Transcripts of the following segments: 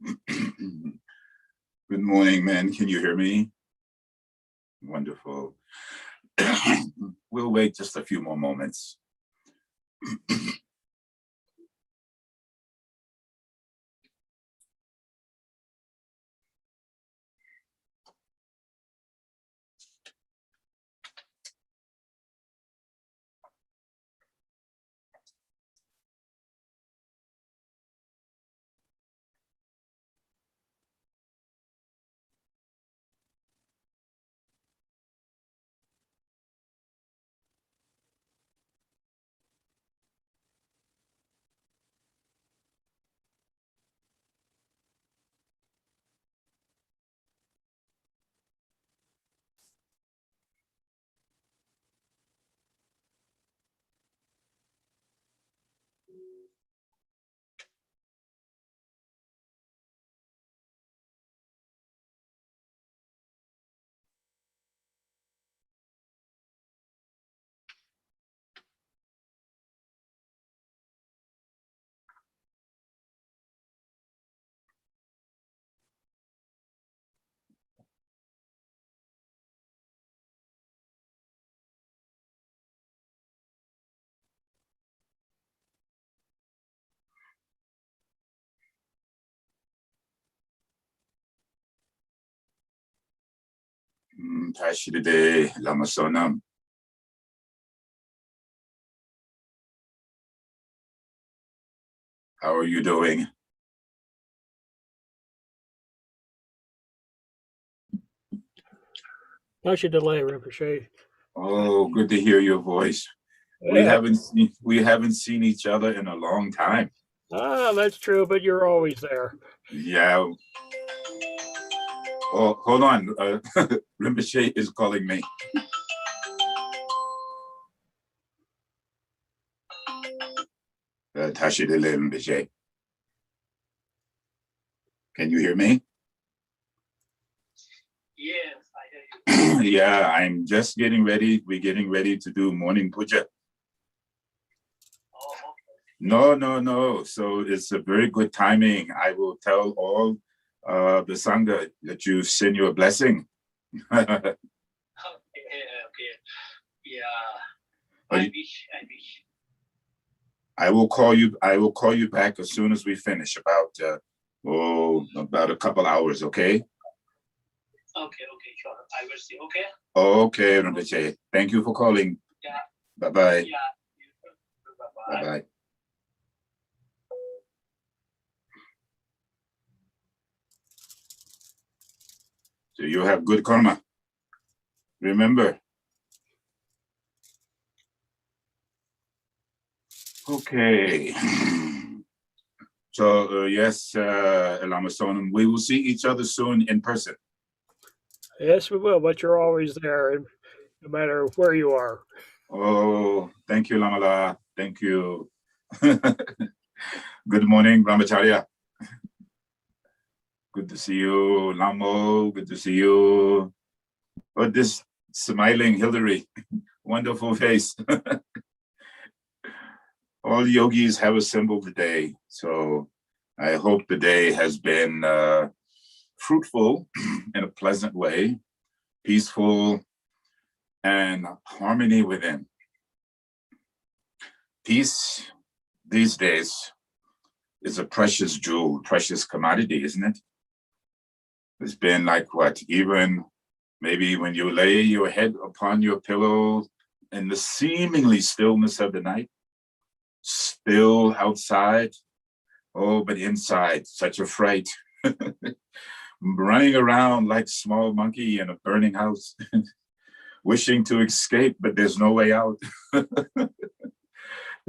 Good morning, men. Can you hear me? Wonderful. We'll wait just a few more moments. Tashidade Lama Sonam. How are you doing? Delay, Rinpoche. Oh, good to hear your voice. Yeah. We haven't seen each other in a long time. Ah, that's true, but you're always there. Yeah. Oh, hold on. Rinpoche is calling me. Tashidade Rinpoche. Can you hear me? Yes, I hear you. Yeah, I'm just getting ready. We're getting ready to do morning puja. Oh, okay. No. So it's a very good timing. I will tell all the Sangha that you send you a blessing. Okay. Yeah. I wish. I will call you back as soon as we finish, about a couple hours, okay? Okay, sure. I will see, okay? Okay, Rinpoche. Thank you for calling. Yeah. Bye-bye. Yeah. Bye-bye. Bye-bye. So you have good karma. Remember. Okay. So yes, Lama Sonam, we will see each other soon in person. Yes, we will, but you're always there, no matter where you are. Oh, thank you, Lamala. Thank you. Good morning, Brahmacharya. Good to see you, Lamo. Good to see you. Oh, this smiling Hillary. Wonderful face. All yogis have assembled today. So I hope the day has been fruitful in a pleasant way, peaceful, and harmony within. Peace these days is a precious jewel, precious commodity, isn't it? It's been like what, even maybe when you lay your head upon your pillow in the seemingly stillness of the night, still outside, oh, but inside, such a fright. Running around like small monkey in a burning house, wishing to escape, but there's no way out. The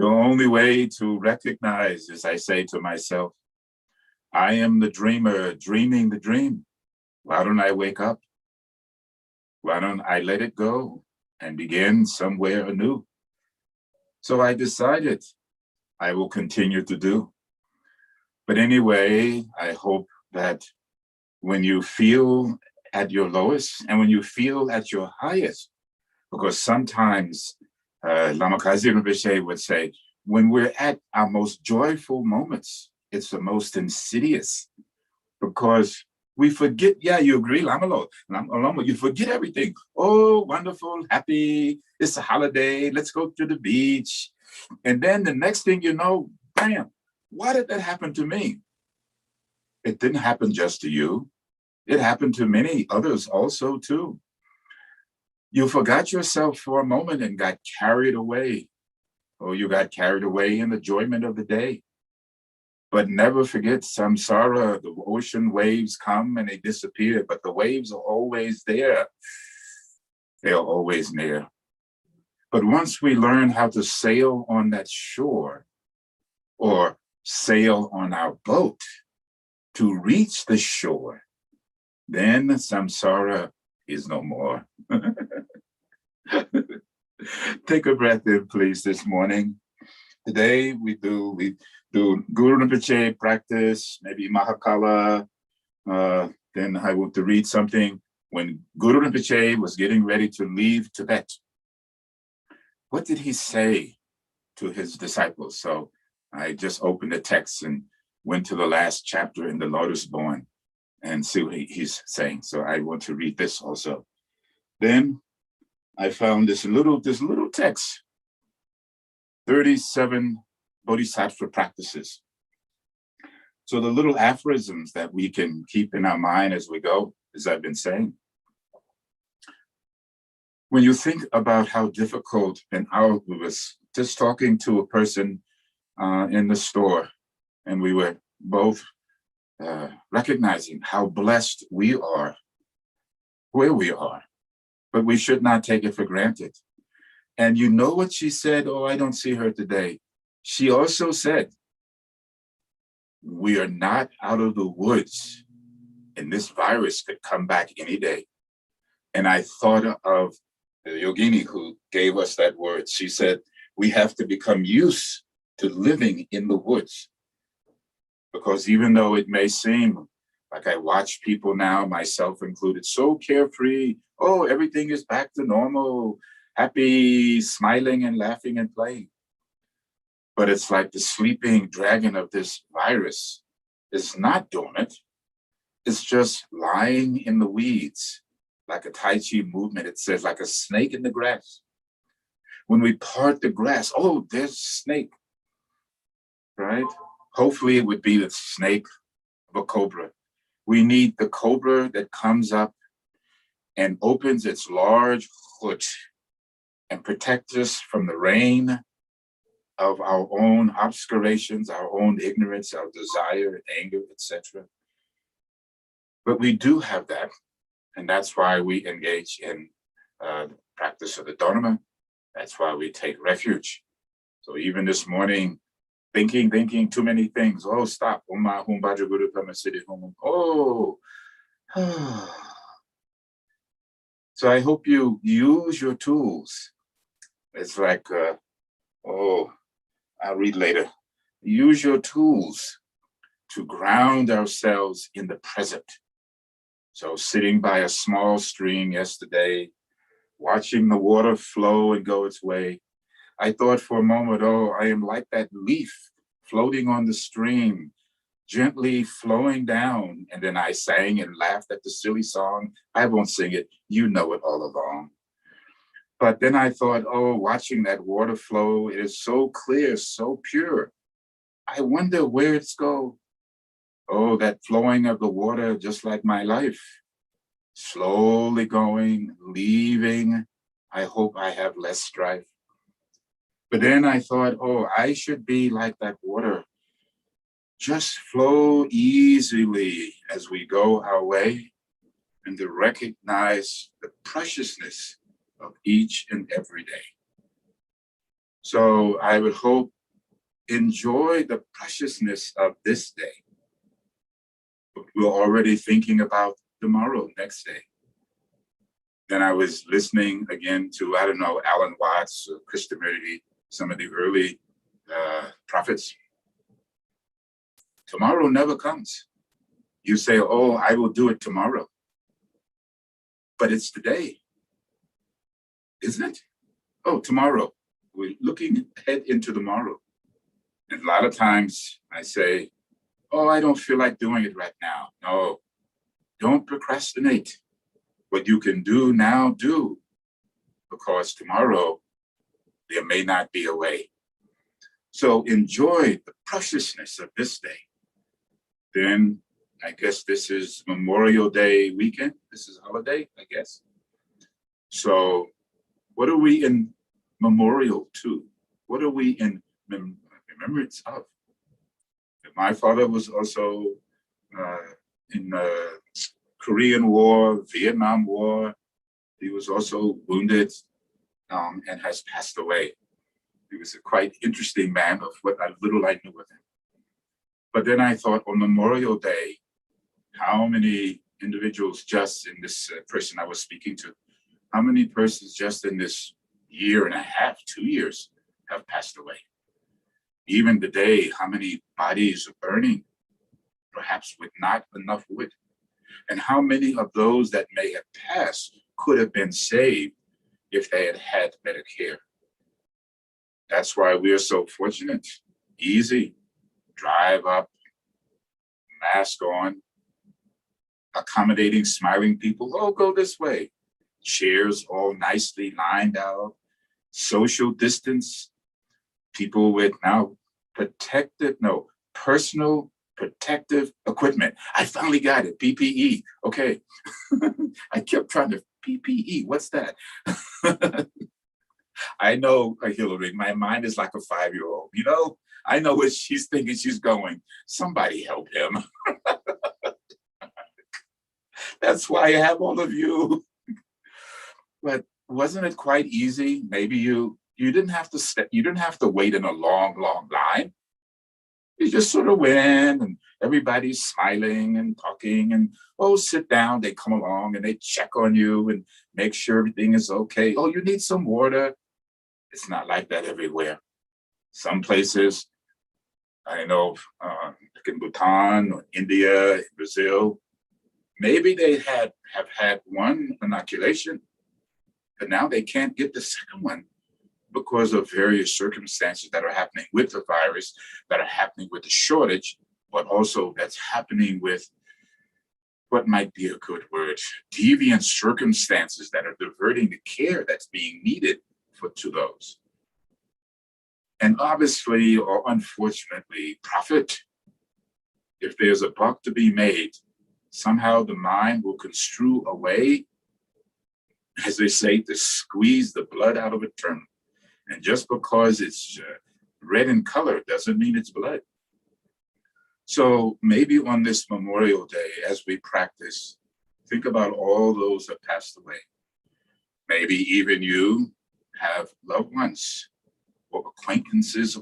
only way to recognize, as I say to myself, I am the dreamer, dreaming the dream. Why don't I wake up? Why don't I let it go and begin somewhere anew? So I decided I will continue to do. But anyway, I hope that when you feel at your lowest and when you feel at your highest, because sometimes Lama Kazi Rinpoche would say, when we're at our most joyful moments, it's the most insidious. because we forget. Yeah, you agree, Lama, you forget everything. Oh, wonderful, happy, it's a holiday, let's go to the beach. And then the next thing you know, bam, why did that happen to me? It didn't happen just to you. It happened to many others also too. You forgot yourself for a moment and got carried away. Or you got carried away in the enjoyment of the day. But never forget samsara, the ocean waves come and they disappear, but the waves are always there. They are always near. But once we learn how to sail on that shore or sail on our boat to reach the shore, then samsara is no more. Take a breath in, please, this morning. Today we do Guru Rinpoche practice, maybe Mahakala. Then I want to read something. When Guru Rinpoche was getting ready to leave Tibet, what did he say to his disciples? So I just opened the text and went to the last chapter in the Lotus Born and see what he's saying. So I want to read this also. Then I found this little text, 37 Bodhisattva Practices. So the little aphorisms that we can keep in our mind as we go, as I've been saying. When you think about how difficult and I was just talking to a person in the store, and we were both recognizing how blessed we are where we are, but we should not take it for granted. And you know what she said? Oh, I don't see her today. She also said, we are not out of the woods, and this virus could come back any day. And I thought of the yogini who gave us that word. She said, we have to become used to living in the woods. Because even though it may seem like I watch people now, myself included, so carefree, oh, everything is back to normal, happy, smiling and laughing and playing. But it's like the sleeping dragon of this virus is not dormant. It's just lying in the weeds, like a Tai Chi movement. It says like a snake in the grass. When we part the grass, oh, there's a snake, right? Hopefully it would be the snake of a cobra. We need the cobra that comes up and opens its large hood and protects us from the rain of our own obscurations, our own ignorance, our desire, anger, etc. But we do have that, and that's why we engage in the practice of the Dharma. That's why we take refuge. So even this morning, thinking too many things. Oh, stop. Oh. So I hope you use your tools. It's like, I'll read later. Use your tools to ground ourselves in the present. So sitting by a small stream yesterday, watching the water flow and go its way, I thought for a moment, oh, I am like that leaf floating on the stream, gently flowing down. And then I sang and laughed at the silly song. I won't sing it. You know it all along. But then I thought, oh, watching that water flow, it is so clear, so pure. I wonder where it's go. Oh, that flowing of the water, just like my life. Slowly going, leaving. I hope I have less strife. But then I thought, oh, I should be like that water. Just flow easily as we go our way, and to recognize the preciousness of each and every day. So I would hope, enjoy the preciousness of this day. We're already thinking about tomorrow, next day. Then I was listening again to, I don't know, Alan Watts, Krishnamurti, some of the early prophets. Tomorrow never comes. You say, oh, I will do it tomorrow. But it's today, isn't it? Oh, tomorrow. We're looking ahead into tomorrow. And a lot of times I say, Oh, I don't feel like doing it right now. No, don't procrastinate. What you can do now, do, because tomorrow there may not be a way. So enjoy the preciousness of this day. Then I guess this is Memorial Day weekend. This is holiday, I guess. So what are we in memorial to? What are we in remembrance of? My father was also in the Korean War, Vietnam War. He was also wounded and has passed away. He was a quite interesting man of what little I knew of him. But then I thought on Memorial Day, how many individuals just in this person I was speaking to, how many persons just in this year and a half, 2 years have passed away? Even today, how many bodies are burning, perhaps with not enough wood? And how many of those that may have passed could have been saved if they had had better care? That's why we are so fortunate. Easy, drive up, mask on, accommodating, smiling people. Oh, go this way. Chairs all nicely lined out, social distance, people with now personal protective equipment. I finally got it, PPE. Okay. I kept trying to, PPE, what's that? I know, Hillary, my mind is like a 5-year-old, you know? I know where she's thinking she's going. Somebody help him. That's why I have all of you. But wasn't it quite easy? Maybe you didn't have to wait in a long, long line. You just sort of went and everybody's smiling and talking and, oh, sit down. They come along and they check on you and make sure everything is okay. Oh, you need some water. It's not like that everywhere. Some places, I know, like in Bhutan or India, Brazil, maybe they have had one inoculation, but now they can't get the second one because of various circumstances that are happening with the virus, that are happening with the shortage, but also that's happening with what might be a good word, deviant circumstances that are diverting the care that's being needed to those. And obviously, or unfortunately, profit. If there's a buck to be made, somehow the mind will construe a way, as they say, to squeeze the blood out of a turnip. And just because it's red in color doesn't mean it's blood. So maybe on this Memorial Day, as we practice, think about all those that passed away. Maybe even you have loved ones or acquaintances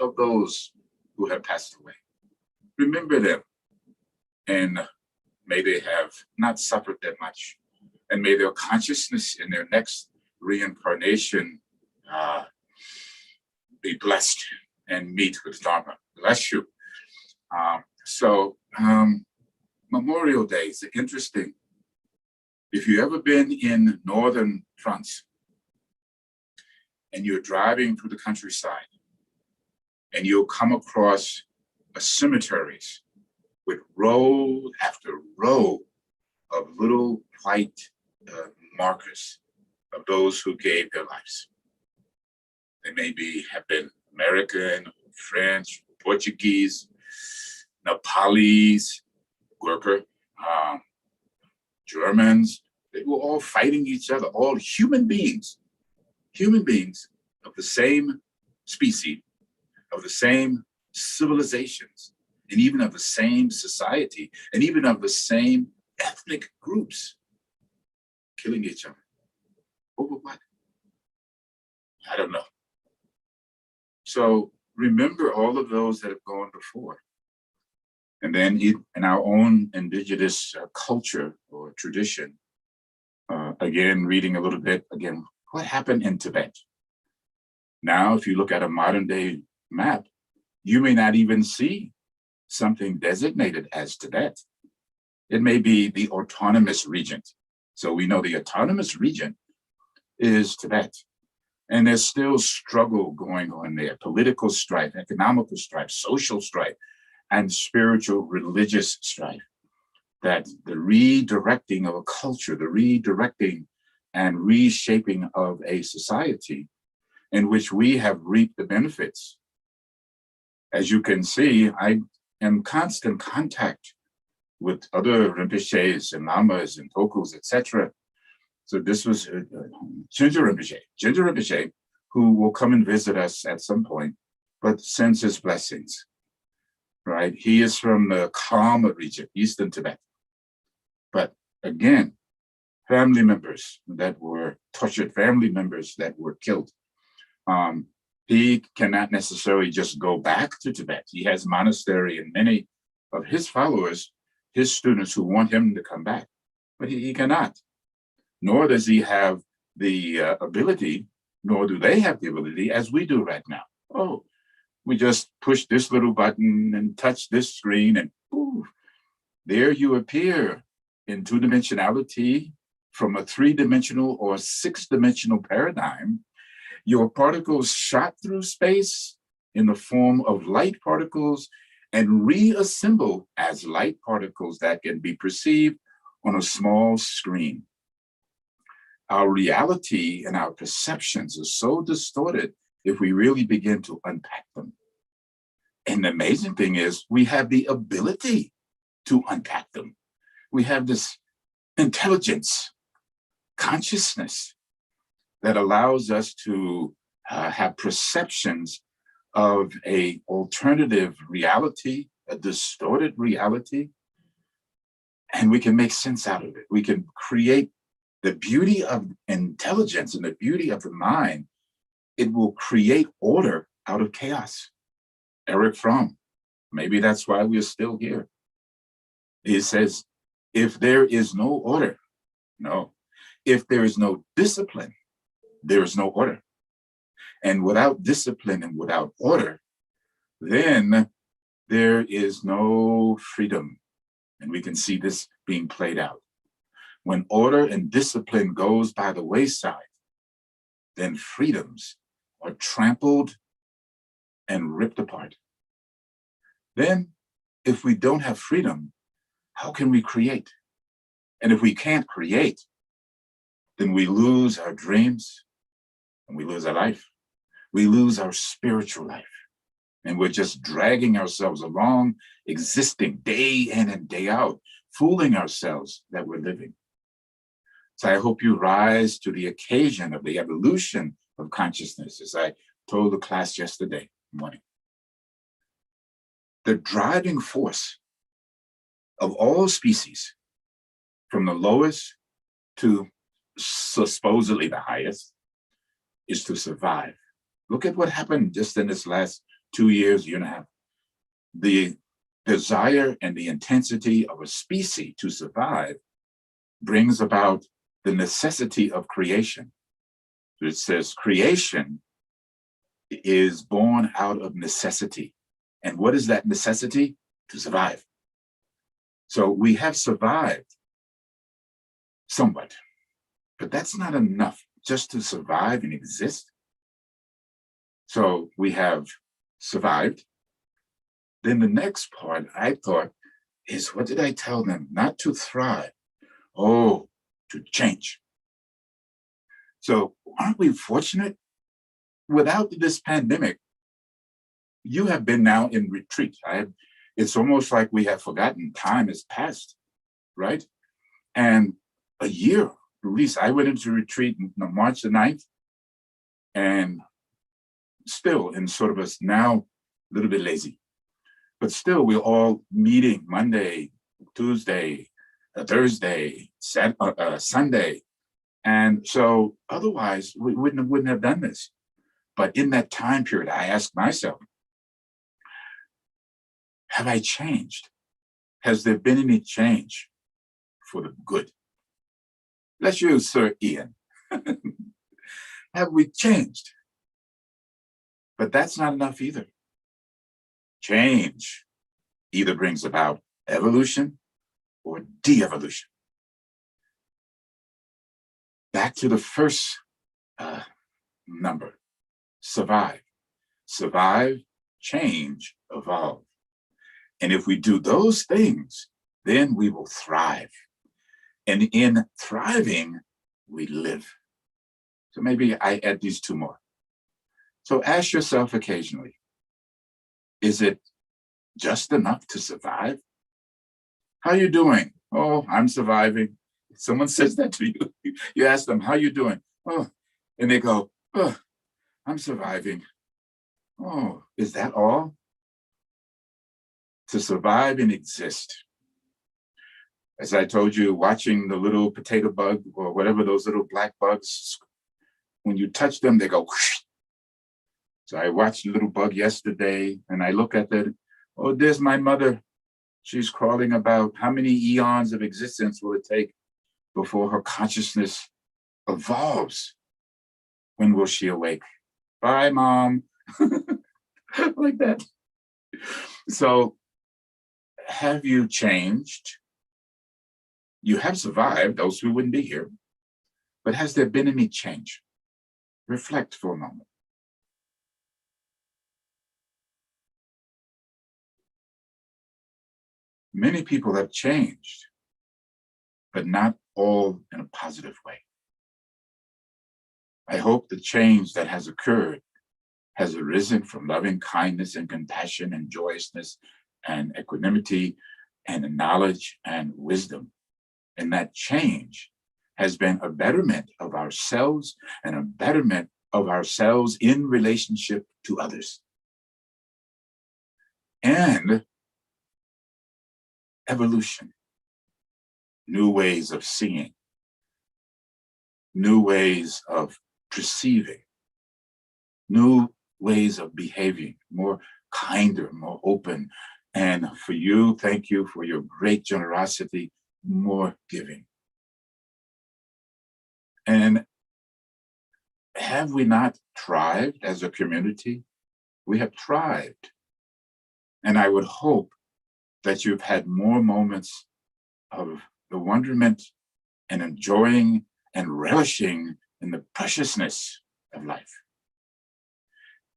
of those who have passed away. Remember them, and may they have not suffered that much, and may their consciousness in their next reincarnation be blessed and meet with Dharma. Bless you. Memorial Day is interesting. If you've ever been in northern France and you're driving through the countryside and you'll come across cemeteries with row after row of little white markers of those who gave their lives. They maybe have been American, French, Portuguese, Nepalese, worker, Germans. They were all fighting each other, all human beings of the same species, of the same civilizations, and even of the same society, and even of the same ethnic groups, killing each other. Over what? I don't know. So remember all of those that have gone before. And then in our own indigenous culture or tradition, again, reading a little bit, again, what happened in Tibet? Now, if you look at a modern day map, you may not even see something designated as Tibet. It may be the autonomous region. So we know the autonomous region is Tibet. And there's still struggle going on there, political strife, economical strife, social strife. and spiritual religious strife. That the redirecting of a culture, the redirecting and reshaping of a society in which we have reaped the benefits. As you can see, I am in constant contact with other Rinpoches and Lamas and Tokus, etc. So this was Gyaltsen Rinpoche, who will come and visit us at some point, but sends his blessings, right? He is from the Kalma region, Eastern Tibet. But again, family members that were tortured, family members that were killed. He cannot necessarily just go back to Tibet. He has monastery and many of his followers, his students who want him to come back, but he cannot. Nor does he have the ability, nor do they have the ability as we do right now. Oh, we just push this little button and touch this screen and ooh, there you appear in two-dimensionality from a three-dimensional or six-dimensional paradigm. Your particles shot through space in the form of light particles and reassemble as light particles that can be perceived on a small screen. Our reality and our perceptions are so distorted if we really begin to unpack them. And the amazing thing is we have the ability to unpack them. We have this intelligence, consciousness that allows us to have perceptions of an alternative reality, a distorted reality, and we can make sense out of it. We can create the beauty of intelligence and the beauty of the mind. It will create order out of chaos. Eric Fromm, maybe that's why we're still here. He says, if there is no order, no. If there is no discipline, there is no order. And without discipline and without order, then there is no freedom. And we can see this being played out. When order and discipline goes by the wayside, then freedoms are trampled and ripped apart. Then, if we don't have freedom, how can we create? And if we can't create, then we lose our dreams and we lose our life. We lose our spiritual life. And we're just dragging ourselves along, existing day in and day out, fooling ourselves that we're living. So I hope you rise to the occasion of the evolution of consciousness, as I told the class yesterday morning. The driving force of all species, from the lowest to supposedly the highest, is to survive. Look at what happened just in this last 2 years, year and a half. The desire and the intensity of a species to survive brings about the necessity of creation. It says creation is born out of necessity. And what is that necessity? To survive. So we have survived somewhat, but that's not enough just to survive and exist. So we have survived. Then the next part I thought is, what did I tell them? Not to thrive, to change. So aren't we fortunate? Without this pandemic, you have been now in retreat. It's almost like we have forgotten time has passed, right? And a year, at least I went into retreat on March the 9th, and still in sort of a now a little bit lazy, but still we're all meeting Monday, Tuesday, Thursday, Sunday. And so otherwise we wouldn't have done this. But in that time period, I asked myself, have I changed? Has there been any change for the good? Let's use Sir Ian. Have we changed? But that's not enough either. Change either brings about evolution or de-evolution. Back to the first number, survive. Survive, change, evolve. And if we do those things, then we will thrive. And in thriving, we live. So maybe I add these two more. So ask yourself occasionally, is it just enough to survive? How you doing? Oh, I'm surviving. If someone says that to you, you ask them, how you doing? Oh, and they go, oh, I'm surviving. Oh, is that all? To survive and exist. As I told you, watching the little potato bug or whatever, those little black bugs, when you touch them, they go whoosh. So I watched a little bug yesterday and I look at that. Oh, there's my mother. She's crawling about. How many eons of existence will it take before her consciousness evolves? When will she awake? Bye, Mom. Like that. So have you changed? You have survived, else we wouldn't be here. But has there been any change? Reflect for a moment. Many people have changed, but not all in a positive way. I hope the change that has occurred has arisen from loving kindness and compassion and joyousness and equanimity and knowledge and wisdom. And that change has been a betterment of ourselves and a betterment of ourselves in relationship to others. And evolution, new ways of seeing, new ways of perceiving, new ways of behaving, more kinder, more open. And for you, thank you for your great generosity, more giving. And have we not thrived as a community? We have thrived. And I would hope that you've had more moments of the wonderment and enjoying and relishing in the preciousness of life.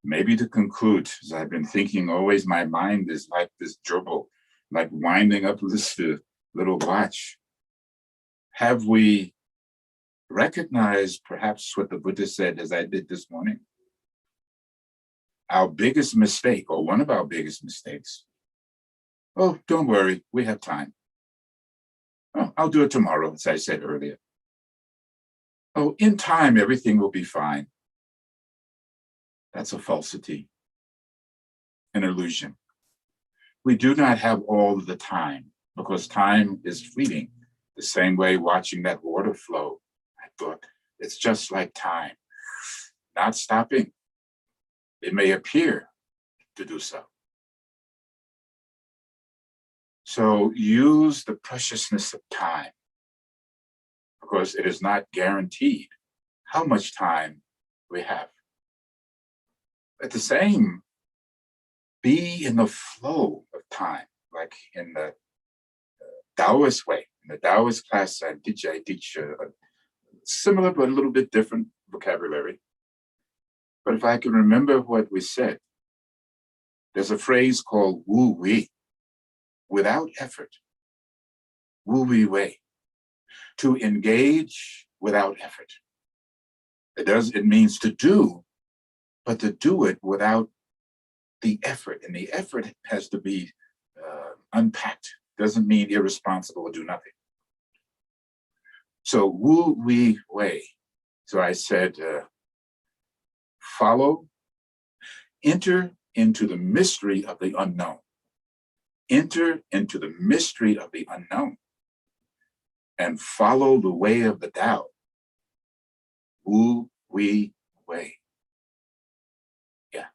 Maybe to conclude, as I've been thinking always, my mind is like this gerbil, like winding up this little watch. Have we recognized perhaps what the Buddha said, as I did this morning? Our biggest mistake, or one of our biggest mistakes. Oh, don't worry, we have time. Oh, I'll do it tomorrow, as I said earlier. Oh, in time, everything will be fine. That's a falsity, an illusion. We do not have all the time because time is fleeting. The same way watching that water flow, I thought it's just like time, not stopping. It may appear to do so. So use the preciousness of time because it is not guaranteed how much time we have. At the same, be in the flow of time, like in the Taoist way. In the Taoist class I teach a similar but a little bit different vocabulary. But if I can remember what we said, there's a phrase called wu wei, without effort, wu wei wei, to engage without effort. It means to do, but to do it without the effort. And the effort has to be unpacked. Doesn't mean irresponsible or do nothing. So wu wei wei. So I said, follow, enter into the mystery of the unknown. Enter into the mystery of the unknown and follow the way of the Tao. Wu wei wei. Yeah.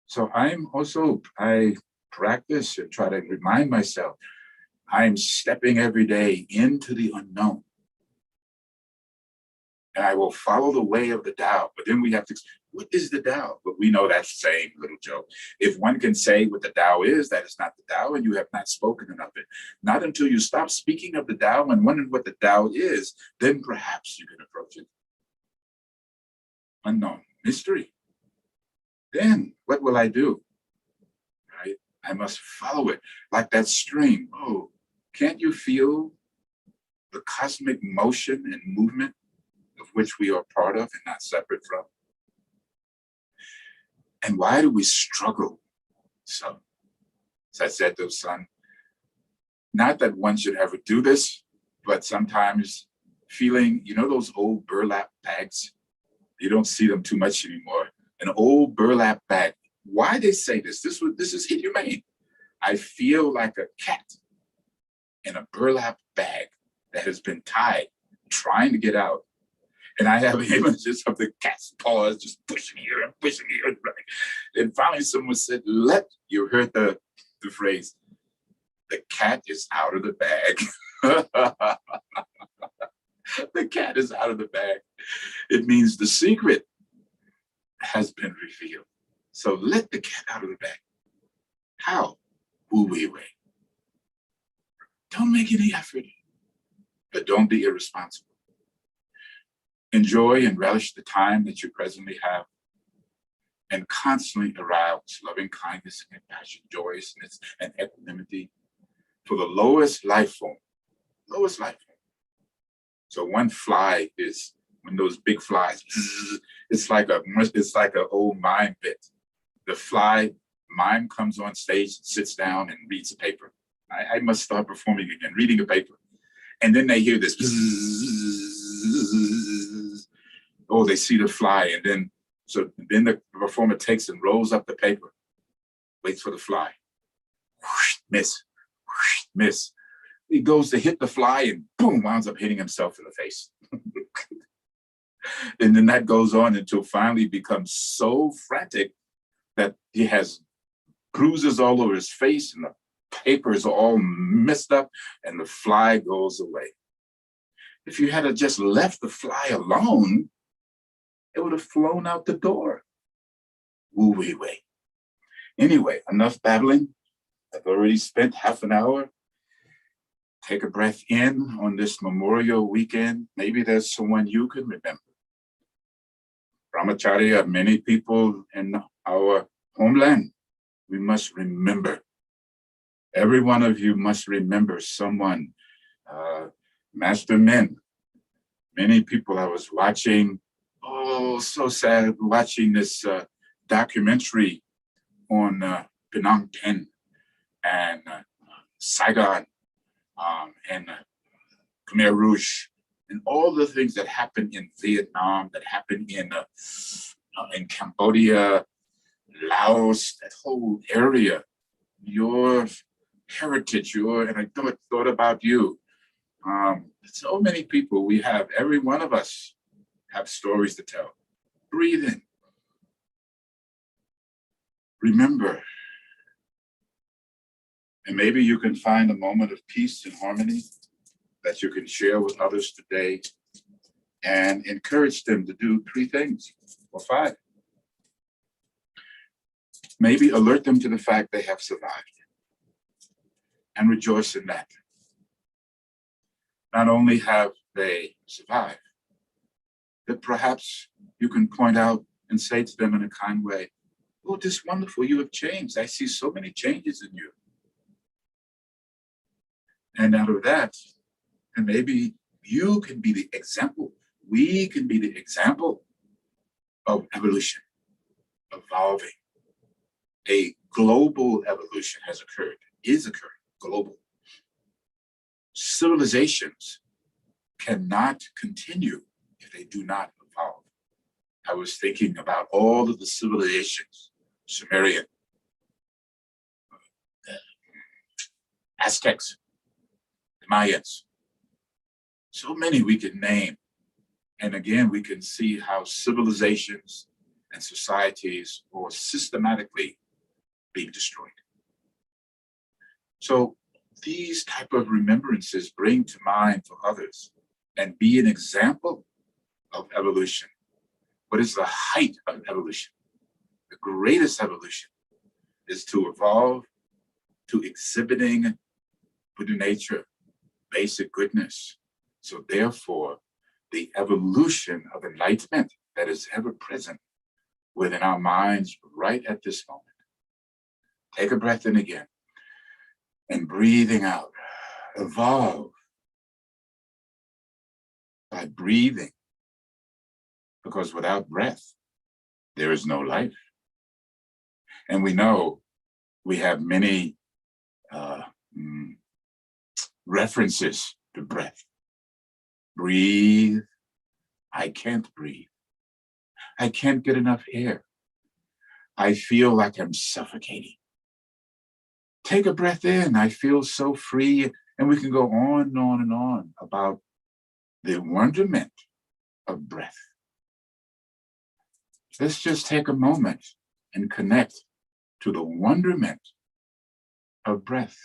So I practice and try to remind myself, I'm stepping every day into the unknown. And I will follow the way of the Tao. But then we have to, what is the Tao? But we know that saying, little joke. If one can say what the Tao is, that is not the Tao, and you have not spoken enough of it. Not until you stop speaking of the Tao and wondering what the Tao is, then perhaps you can approach it. Unknown, mystery. Then what will I do? Right? I must follow it like that string. Oh, can't you feel the cosmic motion and movement of which we are part of and not separate from? And why do we struggle so? As I said to son, not that one should ever do this, but sometimes feeling, you know, those old burlap bags, you don't see them too much anymore. An old burlap bag. Why they say this? This is inhumane. I feel like a cat in a burlap bag that has been tied, trying to get out. And I have images of the cat's paws just pushing here and pushing here. And finally someone said, you heard the phrase, the cat is out of the bag. The cat is out of the bag. It means the secret has been revealed. So let the cat out of the bag. How? Wu Wei Wei. Don't make any effort, but don't be irresponsible. Enjoy and relish the time that you presently have, and constantly arouse loving kindness and compassion, joyousness and equanimity for the lowest life form. Lowest life form. So one fly is, when those big flies, it's like an old mime bit. The fly mime comes on stage, sits down and reads a paper. I must start performing again, reading a paper. And then they hear this, oh, they see the fly. And then, then the performer takes and rolls up the paper, waits for the fly. Whoosh, miss, whoosh, miss. He goes to hit the fly and boom, winds up hitting himself in the face. And then that goes on until finally he becomes so frantic that he has bruises all over his face and the paper is all messed up and the fly goes away. If you had just left the fly alone, it would have flown out the door. Woo wee wee. Anyway, enough babbling. I've already spent half an hour. Take a breath in on this Memorial weekend. Maybe there's someone you can remember. Brahmacharya, many people in our homeland, we must remember. Every one of you must remember someone, Master Min. Many people I was watching, oh, so sad, watching this documentary on Phnom Penh and Saigon and Khmer Rouge, and all the things that happened in Vietnam, that happened in Cambodia, Laos, that whole area. Your heritage, and I thought about you. So many people we have, every one of us have stories to tell. Breathe in. Remember. And maybe you can find a moment of peace and harmony that you can share with others today and encourage them to do 3 things or 5. Maybe alert them to the fact they have survived and rejoice in that. Not only have they survived, but perhaps you can point out and say to them in a kind way, oh, this is wonderful, you have changed. I see so many changes in you. And out of that, and maybe you can be the example, we can be the example of evolution, evolving. A global evolution has occurred, is occurring, global. Civilizations cannot continue if they do not evolve. I was thinking about all of the civilizations, Sumerian, Aztecs, Mayans, so many we can name. And again, we can see how civilizations and societies are systematically being destroyed. So these type of remembrances bring to mind for others and be an example of evolution. What is the height of evolution? The greatest evolution is to evolve to exhibiting Buddha nature, basic goodness. So therefore, the evolution of enlightenment that is ever present within our minds right at this moment. Take a breath in again. And breathing out. Evolve by breathing. Because without breath, there is no life. And we know we have many references to breath. Breathe. I can't breathe. I can't get enough air. I feel like I'm suffocating. Take a breath in. I feel so free. And we can go on and on and on about the wonderment of breath. Let's just take a moment and connect to the wonderment of breath.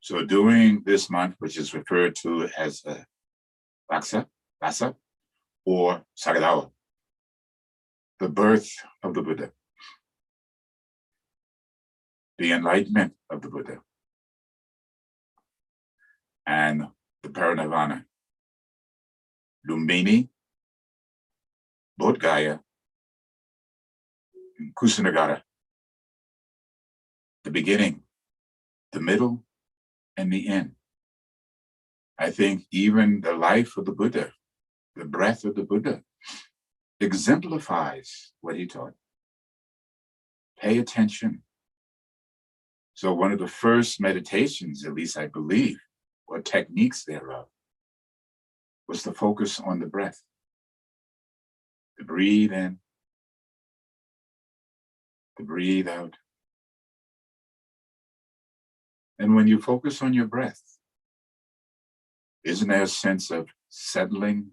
So during this month, which is referred to as Vasa, or Sagadawa, the birth of the Buddha, the enlightenment of the Buddha, and the Parinirvana, Lumbini, Bodh Gaya, and Kusinagara, the beginning, the middle, and the end. I think even the life of the Buddha, the breath of the Buddha, exemplifies what he taught. Pay attention. So one of the first meditations, at least I believe, or techniques thereof, was to focus on the breath. To breathe in, to breathe out. And when you focus on your breath, isn't there a sense of settling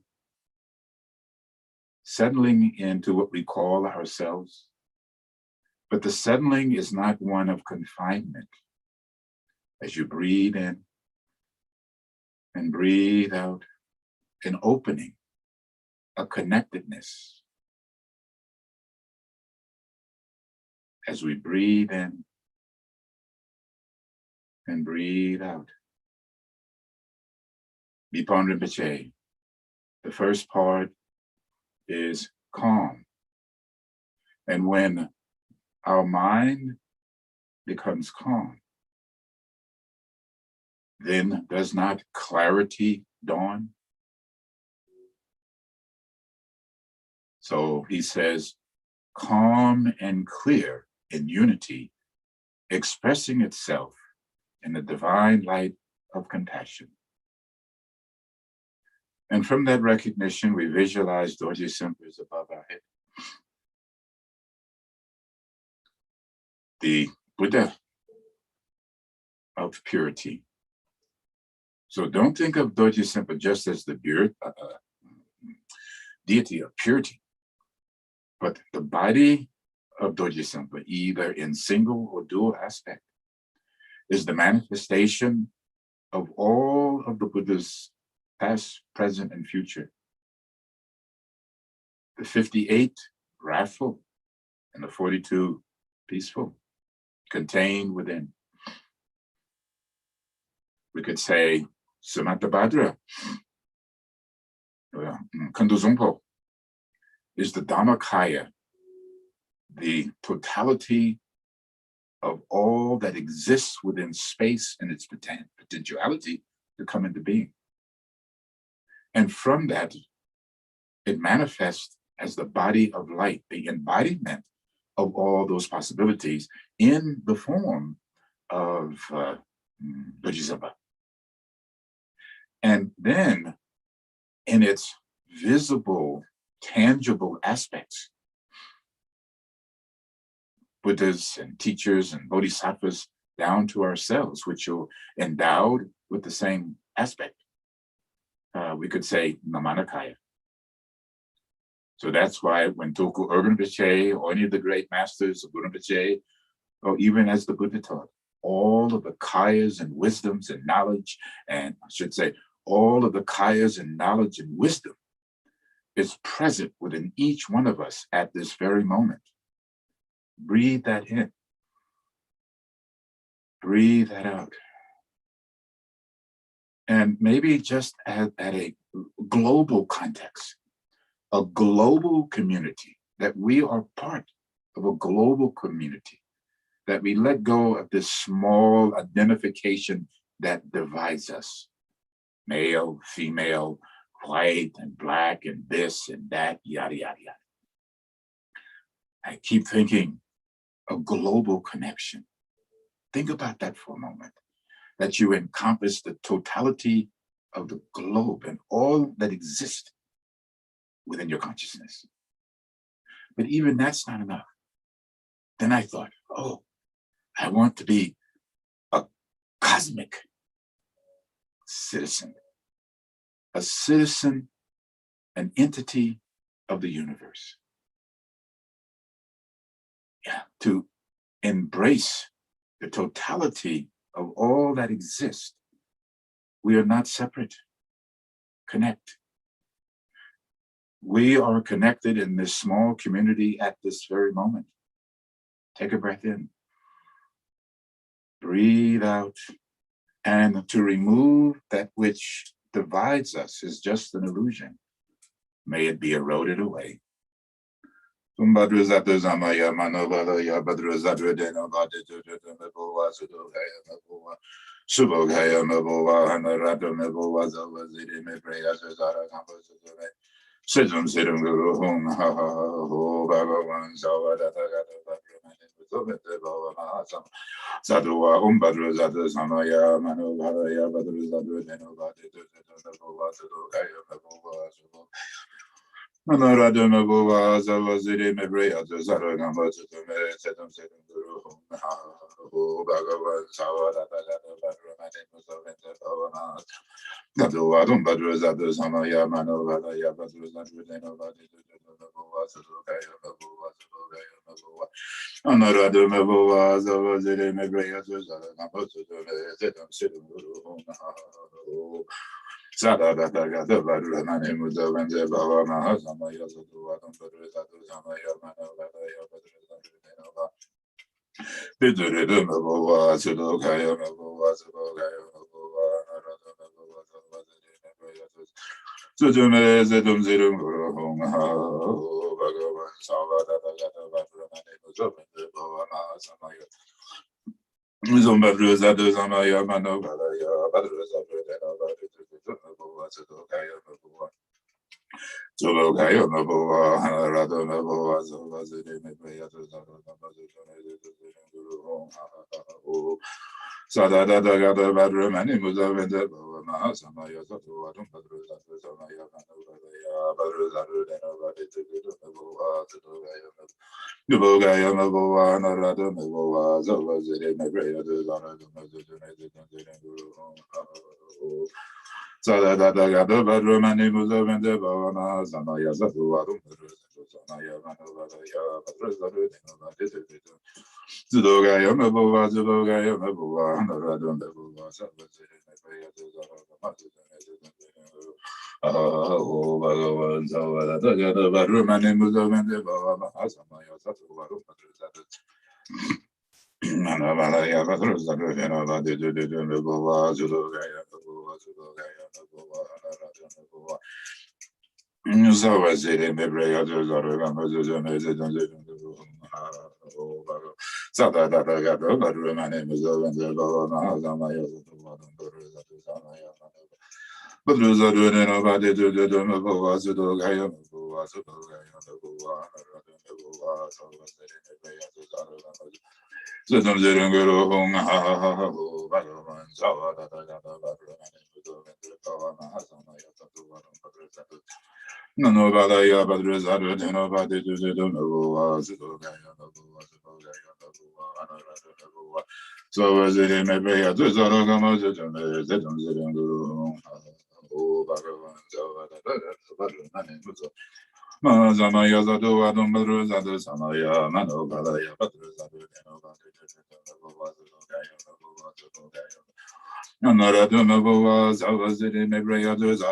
into what we call ourselves? But the settling is not one of confinement. As you breathe in and breathe out, an opening, a connectedness. As we breathe in and breathe out. Nippon Rinpoche, the first part is calm. And when our mind becomes calm, then does not clarity dawn? So he says, calm and clear in unity, expressing itself in the divine light of compassion. And from that recognition, we visualize Dorje is above our head. The Buddha of purity. So don't think of Dorje just as the deity of purity, but the body of Dorje, either in single or dual aspect, is the manifestation of all of the Buddha's past, present, and future. The 58 wrathful and the 42 peaceful, contained within. We could say Samantabhadra, Kunduzumpo, is the Dhammakaya, the totality of all that exists within space and its potentiality to come into being. And from that, it manifests as the body of light, the embodiment of all those possibilities in the form of Bodhisattva. And then in its visible, tangible aspects, Buddhas and teachers and Bodhisattvas down to ourselves, which are endowed with the same aspect. We could say Namanakaya. So that's why when Tulku Urgyen Rinpoche or any of the great masters of Rinpoche, or even as the Buddha taught, all of the kayas and wisdoms and knowledge, and I should say, all of the kayas and knowledge and wisdom is present within each one of us at this very moment. Breathe that in. Breathe that out. And maybe just at a global context, a global community, that we are part of a global community, that we let go of this small identification that divides us, male, female, white and black and this and that, yada, yada, yada. I keep thinking a global connection. Think about that for a moment, that you encompass the totality of the globe and all that exists within your consciousness. But even that's not enough. Then I thought, oh, I want to be a cosmic citizen, a citizen, an entity of the universe. Yeah, to embrace the totality of all that exists. We are not separate. Connect. We are connected in this small community at this very moment. Take a breath in. Breathe out. And to remove that which divides us is just an illusion. May it be eroded away. Sidum sidum guru hum ha ha ho bhagavan Sadhuwa Badru Zadu Samaya Manu Bharaya Badru Zadu Denobadi Manarada Mabuva Zavaziri Mebrea Zara Namba Sedum Sedum Guru Hum Ha Ho Bhagavan Savada Badru Gaduadum Badru Zadu Samaya Manu Bharaya Badru Zadu Denobadi Anarada Mabuva Zavaziri Mebrea Zara Namba Sedum Sedum Guru Hum Ha Ho Sada Data Gata Badru Mani Muza Venze Bava Mahazamaya Zaduadum Badru Zadu Samaya Manu Bharaya Badru Zadu Denobadi Biduri Mabova Sudokaya Mabova Sudokaya Mabova Narada Mabova Zavaziri Nebrayatus Sujume Zedum Zidum Guru Hum Ha Bhagavan Savada Gata Badramani Muzavende Bava Mahasamaya Zumbadru Zadu Samaya Manu Bharaya Badru Zadu Denobadi Mabova Sudokaya Mabova Zulokaya Mabova Narada Mabova Zavaziri Nebrayatus Sada Dada Gada Badru Mani Muzavende Bava Mahasamaya Zatu Adum Badru Zatu Samaya Manavaya Badru Zatu Denobadi Mabova Sudokaya Nubogaya Mabova Narada Mabova Zavaziri Nebrayatus Sada Dada Gada Badru Mani Muzavende Bava Mahasamaya Zatu Adum Badru Zatu Samaya Manavaya Badru Zatu Denobadi Zudogaya Mabova, Zudogaya Mabova, Narada Mabova, Savaziri Nebrayatus Oh, Bhagavan Savada Gada Badru Mani Muzavende Bava Mahasamaya Zatu Adum Badru Zatu Manavalaya Badru Zatu Denobadi Mabova, Zudogaya Mabova, Zudogaya Mabova, Narada Mabova Zavaziri Nebrayatus Sada Dada Gada Badru Mani Muzavende Bava Mahasamaya Zatu Adum Badru Zatu Samaya Badru Zadu Denobadi Mabova, Zudogaya Mabova, Zudogaya Mabova, Narada Mabova, Savaziri Nebrayatus Sidum Zidum Guru Hum Ha Ha Ho Bhagavan Savada Gata Badru Mani Muzavende Bava Mahasamaya Zatu Adum Badru Zatu Nanobadaya Badru Zadu Denobadi Mabova, Zudogaya Mabova, Zudogaya Mabova, Narada Mabova, Savaziri Nebrayatus Zidum Zidum Guru Hum Ha O Bhagavan Savada Gata Badru Mani Muzavende Mazamaya Zadu Adum Badru Zadu Samaya Manu Bharaya Badru Zadu Denobadi Mabova, Zudogaya Mabova, Zudogaya Narada Mabova, Zavaziri Nebrayatus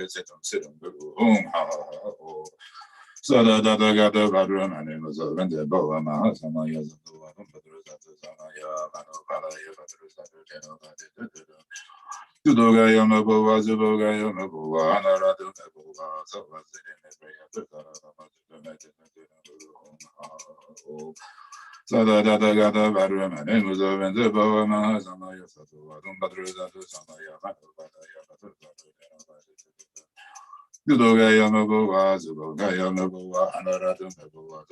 Sidum Sidum Guru Hum Ha Ho Sada Dada Gada Badru Mani Muzavende Bava Mahasamaya Zadu Adum Badru Zadu Samaya Manu Bharaya Badru Zadu Denobadi Sudogaya Mabova, Zubogaya Mabova, Anaradu Mabova, Zavazin, Sada Dada Gada Varama, Nemuzo, and the Bova Mahazama Yasatu, Badruza, Samaya, Sudogaya Mabova, Zubogaya Mabova, Anaradu Mabova,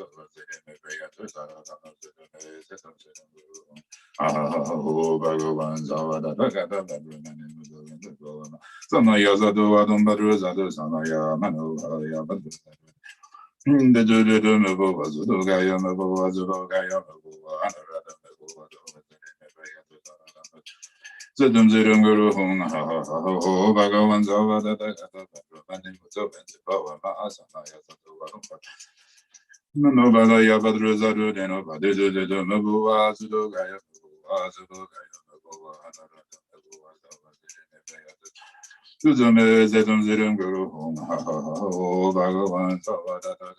Bhagavan Zavada Gada Varama, Samaya Zadu, Adam Badruza, Samaya, Manohaya, the Judu Mabova, Zudogaya Mabova, Zubogaya Mabova, Anarada Mabova, Zedum Zedum Guru Hung Ha Ha Ho Bhagavan Zavada Gata Bani Muzovan Bhava Mahasamaya Zatu No Badaya Badruzaru Deno Badu Mabua Zudogaya Mabua Zudogaya Mabua Anarada Mabua Zudum Zedum Zedum Guru Hung Ha Ha Ho Bhagavan Zavada Gata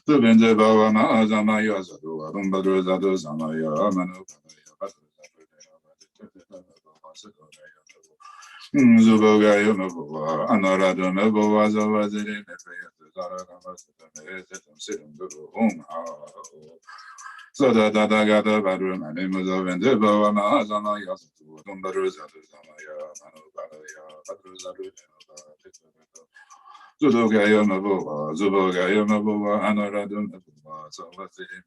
Zubinze Bhava Mahasamaya Zatu Arum Badruzadu Samaya Manu Zubogaya Mabua, Anarada Mabua, Zavaziri, Sada Dada Gada Badrum, and Imuzov and Debo, Mahazama Yasatu, Dumbaruzatu Samaya, Manubaya, Badruzaru, Zubogaya Mabua, Zubogaya Mabua, Anarada Mabua, Zavaziri,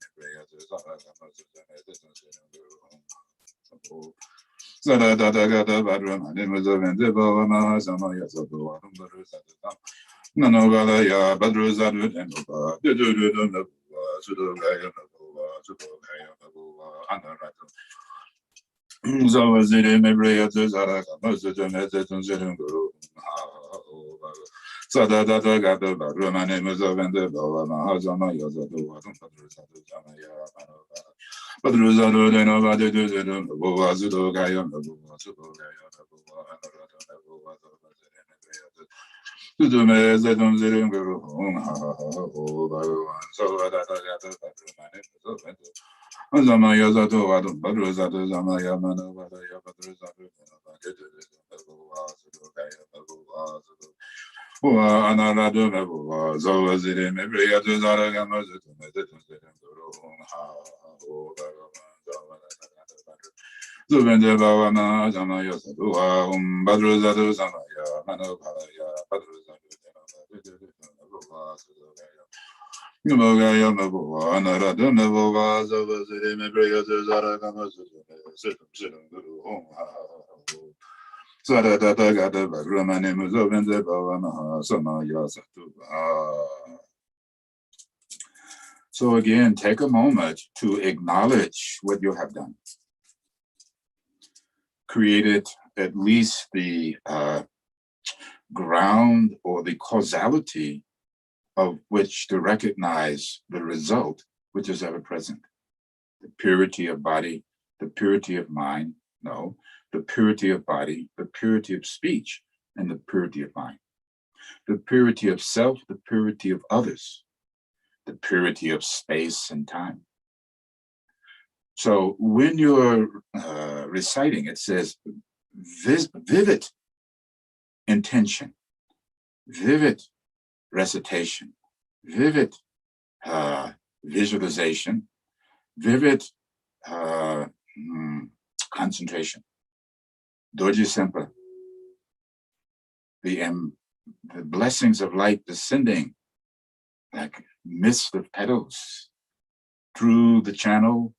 Sada Dada Gada Badrum, and Imuzov and Debo, Mahazama Yasatu, Dumbaruzatu. Nanovalaya, Badruzadu, and Dudu, Sudogaya, Sudogaya, Anaratu. Zawaziri, Mebrea, Zaraka, Mosudum, Ezetun, Guru. Sada Dada Gada Badrum, and Imuzov and Debo, Mahazama Yasatu, Badruzadu, Zamaya, Badruzadu, Denova, Dudu, Sudogaya, Sudogaya, Dudume Zedum Zirim Guru Hum Ha Ha Ho Bhagavan Savada Gata Padramane Zamaya Zatu Vadum Badruzatu Zamaya Manu Vadaya Badruzatu Anaradu Mebuva Zovazirim Ebriyatu Zaragama Zetum Zetum Zetum Guru Hum Ha Ho Bhagavan Savada Zubende Bhavana Zamaya Sadua Badruzatu Zamaya Manu Bhavaya Badruzatu Gaya Mabua, Anarada Mabua, Zavaziri, Mebriyatu Zaragama Situm Situm Guru Hum Ha Sada Dada Gada Ramani Muzovende Bhavana Samaya Satu. So again, take a moment to acknowledge what you have done. Created at least the ground or the causality of which to recognize the result, which is ever present. The purity of body, the purity of mind, no, the purity of body, the purity of speech, and the purity of mind. The purity of self, the purity of others, the purity of space and time. So when you're reciting, it says vivid intention, vivid recitation, vivid visualization, vivid concentration. Dorje Sempa, the blessings of light descending like mist of petals through the channel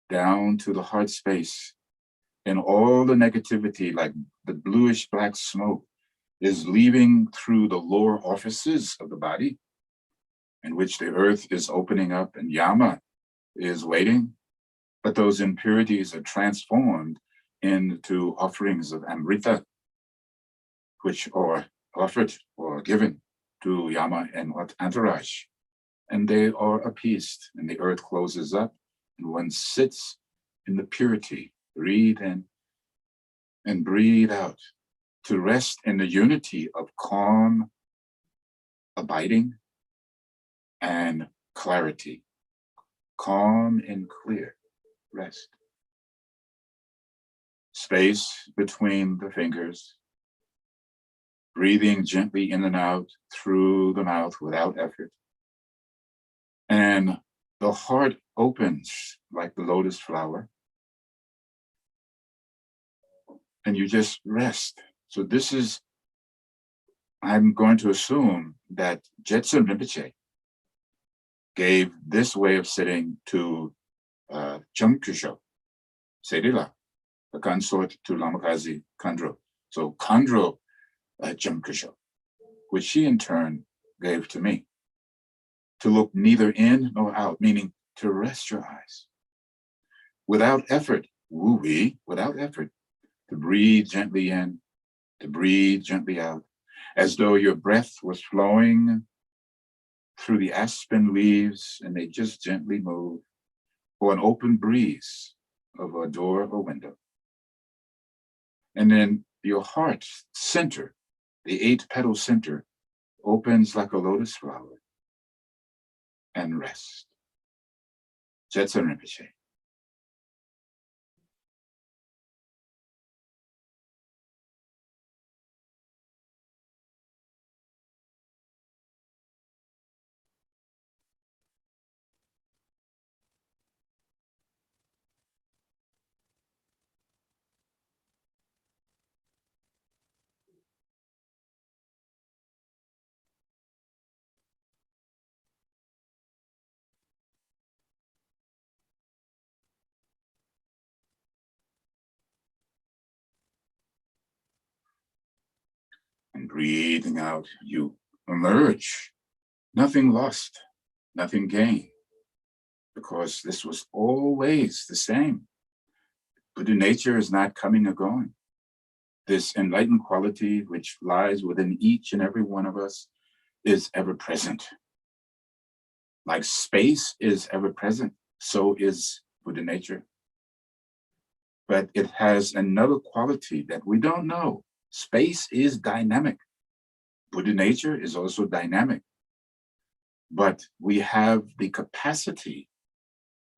down to the heart space, and all the negativity like the bluish black smoke is leaving through the lower orifices of the body, in which the earth is opening up and Yama is waiting, but those impurities are transformed into offerings of Amrita, which are offered or given to Yama and entourage, and they are appeased, and the earth closes up, and one sits in the purity, breathe in and breathe out, to rest in the unity of calm, abiding, and clarity. Calm and clear rest. space between the fingers, breathing gently in and out through the mouth without effort. And the heart opens like the lotus flower. And you just rest. So this is, I'm going to assume that Gyaltsen Rinpoche gave this way of sitting to Chamkusho, Sedila, a consort to Lamakazi Khandro. So Khandro Chamkusho, which she in turn gave to me, to look neither in nor out, meaning to rest your eyes. Without effort, woo-wee, without effort, to breathe gently in, to breathe gently out, as though your breath was flowing through the aspen leaves and they just gently move, or an open breeze of a door or window. And then your heart center, the 8-petal center, opens like a lotus flower and rest. Gyaltsen Rinpoche. And breathing out, you emerge. Nothing lost, nothing gained, because this was always the same. Buddha nature is not coming or going. This enlightened quality which lies within each and every one of us is ever present. Like space is ever present, so is Buddha nature. But it has another quality that we don't know. Space is dynamic. Buddha nature is also dynamic. But we have the capacity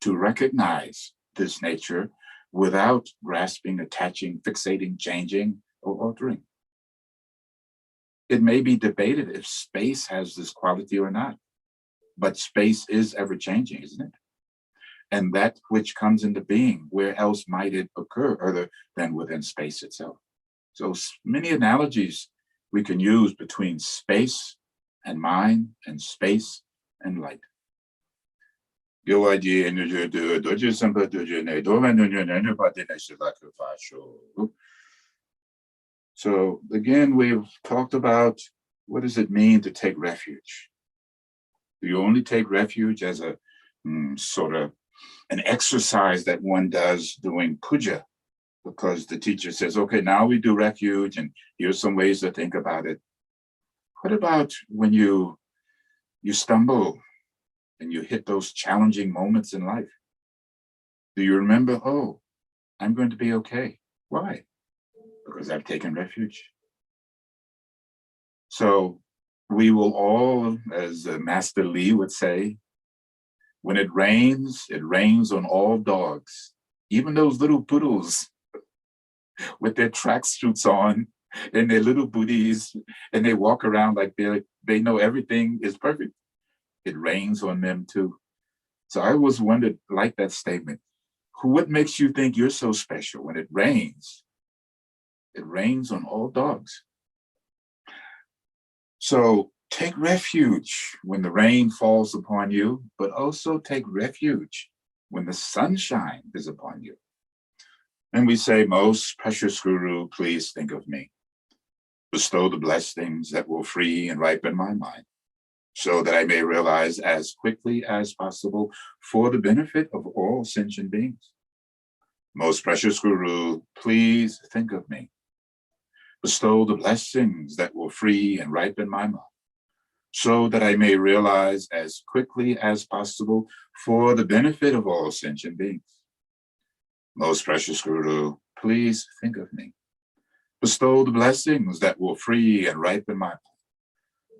to recognize this nature without grasping, attaching, fixating, changing, or altering. It may be debated if space has this quality or not, but space is ever changing, isn't it? And that which comes into being, where else might it occur other than within space itself? So many analogies we can use between space and mind and space and light. So again, we've talked about what does it mean to take refuge? Do you only take refuge as a sort of an exercise that one does doing puja? Because the teacher says, okay, now we do refuge and here's some ways to think about it. What about when you stumble and you hit those challenging moments in life? Do you remember, oh, I'm going to be okay? Why? Because I've taken refuge. So we will all, as Master Lee would say, when it rains on all dogs, even those little poodles with their tracksuits on and their little booties, and they walk around like they know everything is perfect. It rains on them too. So I always wondered, like that statement, what makes you think you're so special? When it rains on all dogs. So take refuge when the rain falls upon you, but also take refuge when the sunshine is upon you. And we say, most precious Guru, please think of me. Bestow the blessings that will free and ripen my mind, so that I may realize as quickly as possible for the benefit of all sentient beings. Most precious Guru, please think of me. Bestow the blessings that will free and ripen my mind, so that I may realize as quickly as possible for the benefit of all sentient beings. Most precious Guru, please think of me. Bestow the blessings that will free and ripen my mind,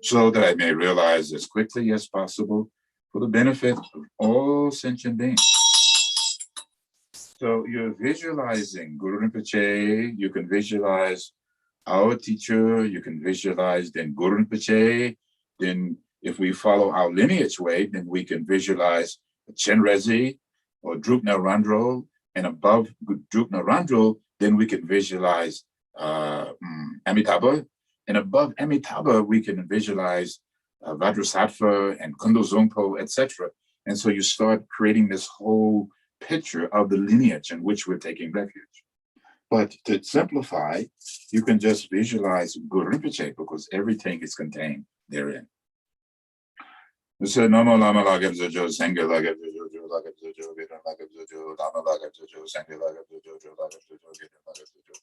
so that I may realize as quickly as possible for the benefit of all sentient beings. So you're visualizing Guru Rinpoche, you can visualize our teacher, you can visualize then Guru Rinpoche, then if we follow our lineage way, then we can visualize Chenrezig or Druk Narandro, and above Druk Narandro, then we can visualize Amitabha, and above Amitabha, we can visualize Vajrasattva and Kundo Zongpo, etc. And so you start creating this whole picture of the lineage in which we're taking refuge. But to simplify, you can just visualize Guru Rinpoche because everything is contained therein. So Namo Lama Lagab Zojo, Sangha Lagab Zojo, Lagab Zojo, Gita Lagab Zojo, Lama Lagab Zojo, Sangha Lagab Zojo, Lagab Zojo, Gita Lagab Zojo.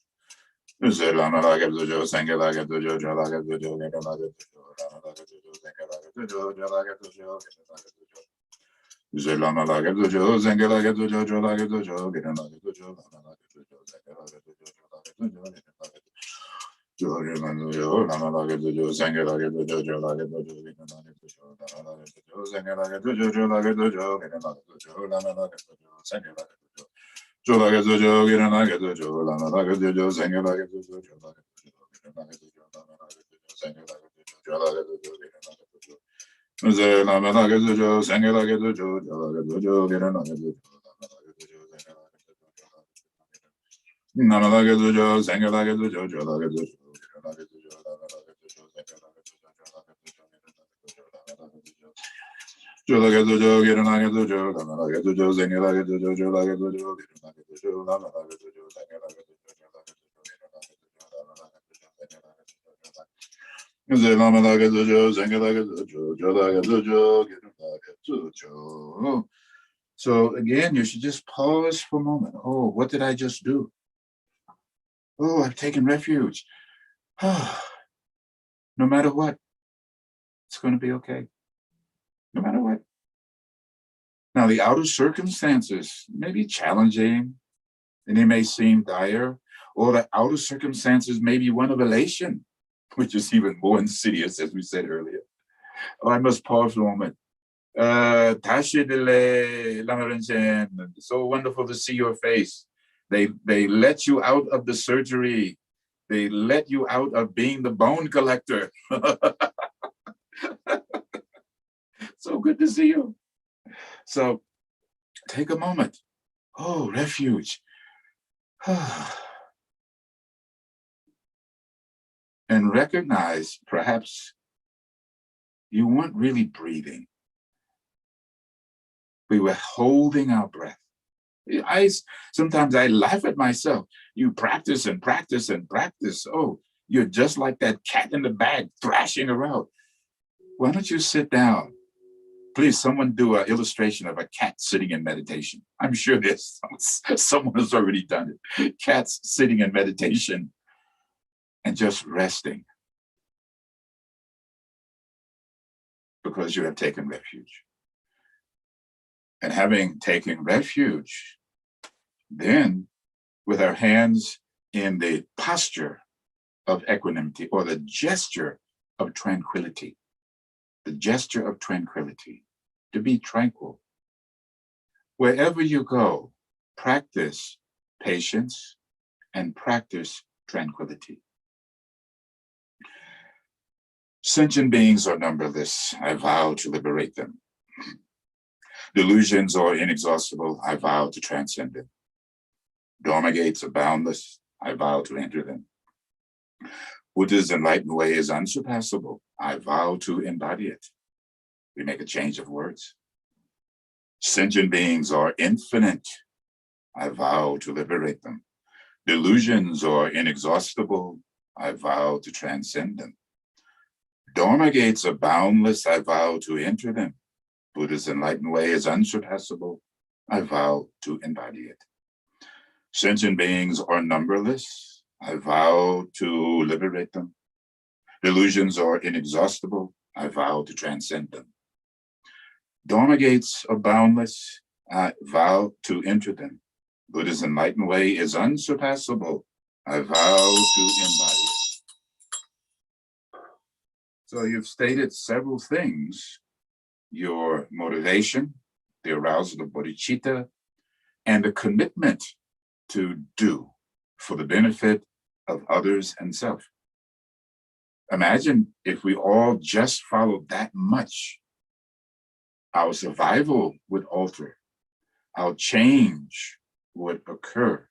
So Lama Lagab Zojo, Sangha Lagab Zojo, Lagab Zojo, Gita Lagab Zojo, Lama Lagab Zojo, Sangha Lagab Zojo, Lagab Zojo, Gita Lagab Zojo. Lama Lagab Zojo, Sangha Lagab Zojo, Lagab Zojo, Gita Lagab Zojo, Lama Lagab Zojo, Sangha Lagab Zojo, Lagab Zojo, Gita Lagab Zojo. Dorje Manzo, Lama Lagab Zojo, Sangha Lagab Zojo, Lagab Zojo, Gita Lagab Zojo, Lama Lagab Zojo, Sangha Lagab Zojo, Lagab Zojo, Gita Lagab Zojo, Lama Lagab Zojo, Sangha Lagab Zojo. Lagab Zojo, Gita Lagab Zojo, Lama Lagab Zojo, Sangha Lagab Zojo, Lagab Zojo, Gita Lagab Zojo, Lama Lagab Zojo, Sangha Lagab Zojo, Lagab Zojo, Gita Lagab Zojo. Lama Lagab Zojo, Sangha Lagab Zojo, Lagab Zojo, Gita Lagab Zojo, Lama Lagab Zojo, Sangha Lagab Zojo. Nama Lagab Zojo, Sangha Lagab Zojo, Lagab Zojo. Jolagadojo, get an agadojo, Lamagadojo, Zangalagadojo, Lagadojo, get an agadojo, Lamagadojo, Zangalagadojo, Zangalagadojo, Jolagadojo, get an agadojo. So again, you should just pause for a moment. Oh, what did I just do? Oh, I've taken refuge. No matter what, it's going to be okay. No matter what. Now, the outer circumstances may be challenging and they may seem dire, or the outer circumstances may be one of elation, which is even more insidious, as we said earlier. Oh, I must pause for a moment. Tashidele Lamarinchen, so wonderful to see your face. They let you out of the surgery. They let you out of being the bone collector. So good to see you. So take a moment. Oh, refuge. And recognize perhaps you weren't really breathing. We were holding our breath. Sometimes I laugh at myself. You practice and practice and practice. Oh, you're just like that cat in the bag thrashing around. Why don't you sit down? Please, someone do an illustration of a cat sitting in meditation. I'm sure there's someone has already done it. Cats sitting in meditation and just resting because you have taken refuge. And having taken refuge, then with our hands in the posture of equanimity or the gesture of tranquility, the gesture of tranquility, to be tranquil. Wherever you go, practice patience and practice tranquility. Sentient beings are numberless. I vow to liberate them. Delusions are inexhaustible. I vow to transcend them. Dharma gates are boundless. I vow to enter them. Buddha's enlightened way is unsurpassable. I vow to embody it. We make a change of words. Sentient beings are infinite. I vow to liberate them. Delusions are inexhaustible. I vow to transcend them. Dharma gates are boundless. I vow to enter them. Buddha's enlightened way is unsurpassable. I vow to embody it. Sentient beings are numberless. I vow to liberate them. Delusions are inexhaustible. I vow to transcend them. Dharma gates are boundless. I vow to enter them. Buddha's enlightened way is unsurpassable. I vow to embody it. So you've stated several things: your motivation, the arousal of bodhicitta, and the commitment to do for the benefit of others and self. Imagine if we all just followed that much, our survival would alter, our change would occur,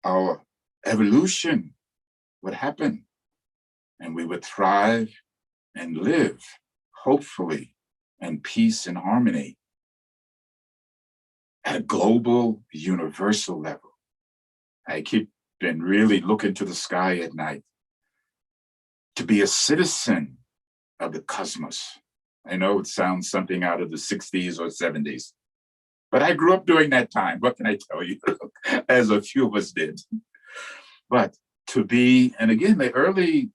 our evolution would happen, and we would thrive and live, hopefully, in peace and harmony at a global, universal level. I keep been really looking to the sky at night to be a citizen of the cosmos. I know it sounds something out of the 60s or 70s, but I grew up during that time. What can I tell you? As a few of us did. But to be, and again, the early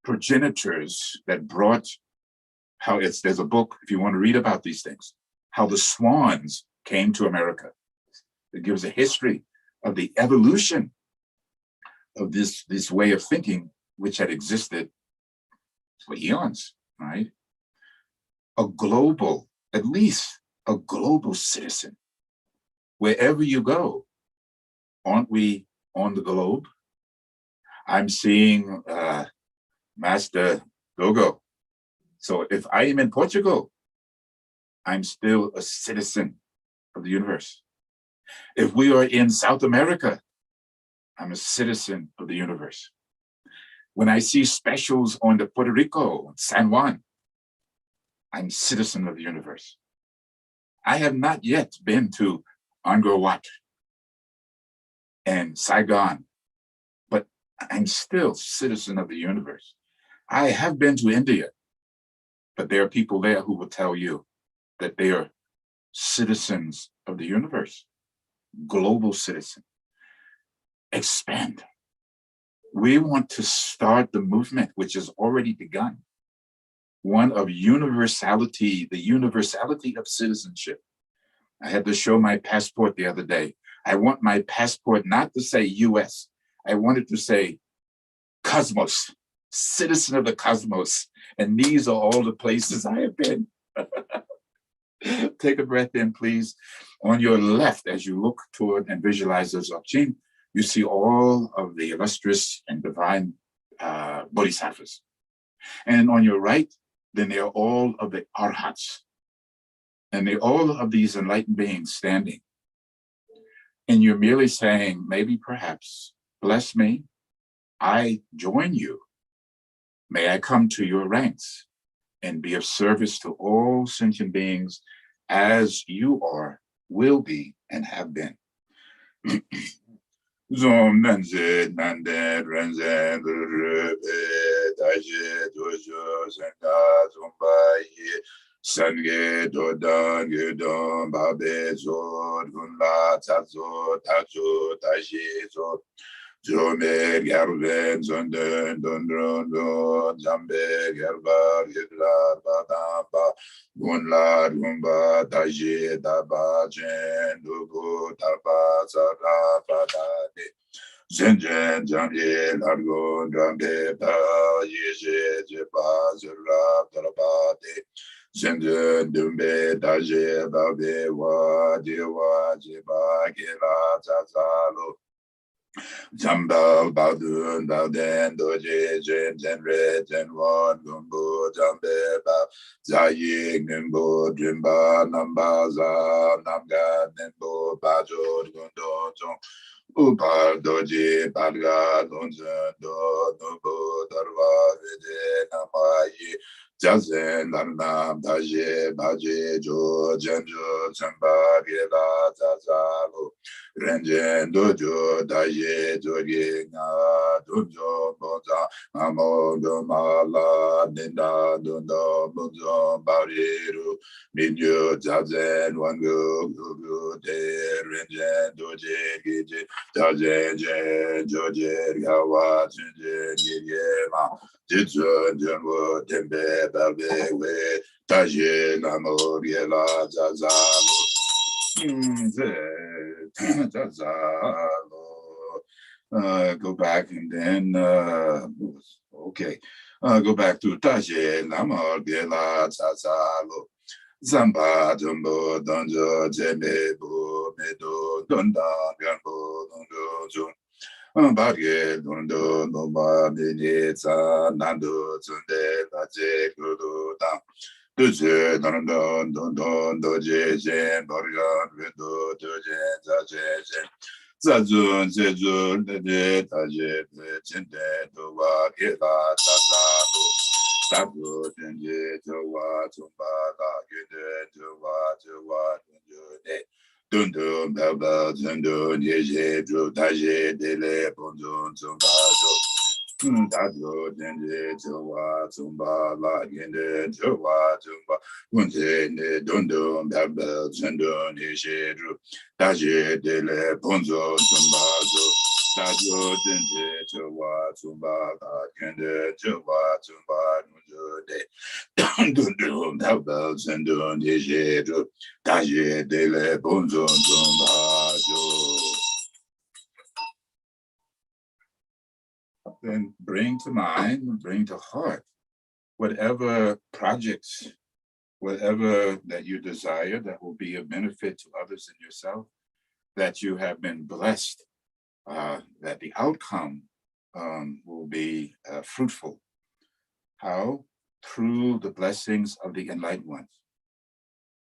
progenitors that brought there's a book, if you want to read about these things, how the Swans came to America. It gives a history of the evolution of this way of thinking, which had existed for eons, right? A global, at least a global citizen. Wherever you go, aren't we on the globe? I'm seeing Master Dogo. So if I am in Portugal, I'm still a citizen of the universe. If we are in South America, I'm a citizen of the universe. When I see specials on the Puerto Rico, San Juan, I'm a citizen of the universe. I have not yet been to Angkor Wat and Saigon, but I'm still citizen of the universe. I have been to India, but there are people there who will tell you that they are citizens of the universe, global citizen. Expand. We want to start the movement, which has already begun, one of universality, the universality of citizenship. I had to show my passport the other day. I want my passport not to say US. I want it to say cosmos, citizen of the cosmos. And these are all the places I have been. Take a breath in, please. On your left, as you look toward and visualize the Dzogchen, you see all of the illustrious and divine bodhisattvas. And on your right, then they are all of the arhats. And they all of these enlightened beings standing. And you're merely saying, maybe, perhaps, bless me, I join you. May I come to your ranks and be of service to all sentient beings as you are, will be, and have been. Zom nanze nande renze rube daje dojo senga zomba ye sange dodan gedon babe zod gunla tazo tajo taji zod Jome gerven zonden dondrondo jambe gerba gidla badamba gunla gumba taji daba jen dugu taba zara badade zenjen jamye largo jambe ba yeje jeba zara darabade zenjen dumbe taji babe wa dewa jeba gela zazalo Jambal Badun Balden Dorje Jen Red Jen Wan Gumbo Jambe Ba Zayi Nimbo Jimba Nambaza Namga Nimbo Bajo Gundo Jong Upar Dorje Badga Lunzen Do Nubo Darwa Vide Namayi Jazen Narnam Daje Baje Jo Jenjo Jamba Gela Zazalo Renjen dojo daje jogi nga dojo boza amodo mala denda dondo bozo bariru minyo jazen wangu gugu de renjen doje gije jaje je joje gawa je yema jizo jenwo tembe balbe we daje namo yela zazalo go back and then okay. Go back to Taje Lama Gela Zazalo Zamba Jumbo Donjo Jeme Bu Medo Dunda Gambo Dondo Jun Barge Dondo Noma Minitsa Nando Zunde Laje Kudu Dam Duje Dondo Dondo Doje Jen Borgan Vindo Doje Zaje Jen Zazun Zezun Dede Taje Jinde Dowa Kila Tata Sabu Tenje Jowa Tumba La Gide Jowa Jowa Dunde Dundu Baba Dundu Yeje Dru Taje Dele Bundun Tumba Jo Dadu Tenje Jowa Tumba La Gide Jowa Tumba Unje Ne Dundu Baba Dundu Yeje Dru Taje Dele Bundun Tumba Jo Dadu Tenje Jowa Tumba La Gide Jowa Tumba then bring to mind, bring to heart, whatever projects, whatever that you desire that will be of benefit to others and yourself, that you have been blessed, that the outcome will be fruitful. How? Through the blessings of the enlightened ones.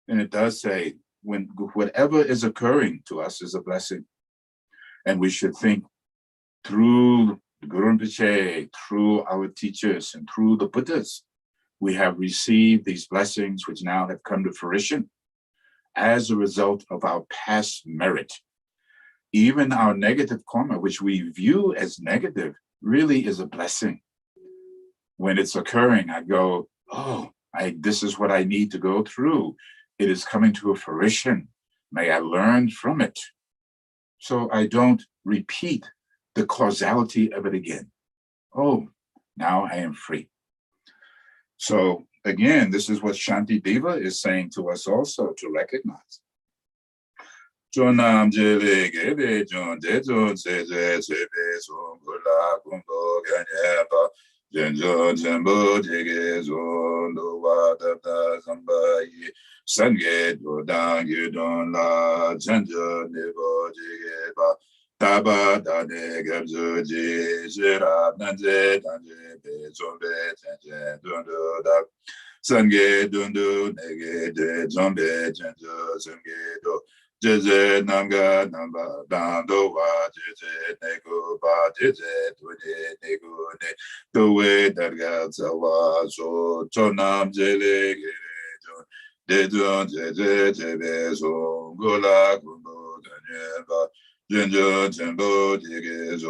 And it does say, when whatever is occurring to us is a blessing. And we should think through the Guru Rinpoche, through our teachers, and through the Buddhas, we have received these blessings which now have come to fruition as a result of our past merit. Even our negative karma, which we view as negative, really is a blessing. When it's occurring, I go, oh, this is what I need to go through. It is coming to a fruition. May I learn from it, so I don't repeat the causality of it again. Oh, now I am free. So again, this is what Shanti Deva is saying to us also, to recognize. Jonam jele gebe jon dejo seje sebe songula kumbo ganyeba jenjo jembo jege zondo wadata zambayi sange dodang yudon la jenjo nebo jege ba taba dade gabzo ji jira nanje danje be zombe jenje dondo da sange dondo nege de zombe jenjo sange do Jeze Nanga Namba Dando Wa Jeze Nego Ba Jeze Tune Nego Ne Dowe Darga Zawa So Chonam Jele Gere Dejon Jeze Jebe So Gola Gumbo Danyeba Jenjo Jembo Jige So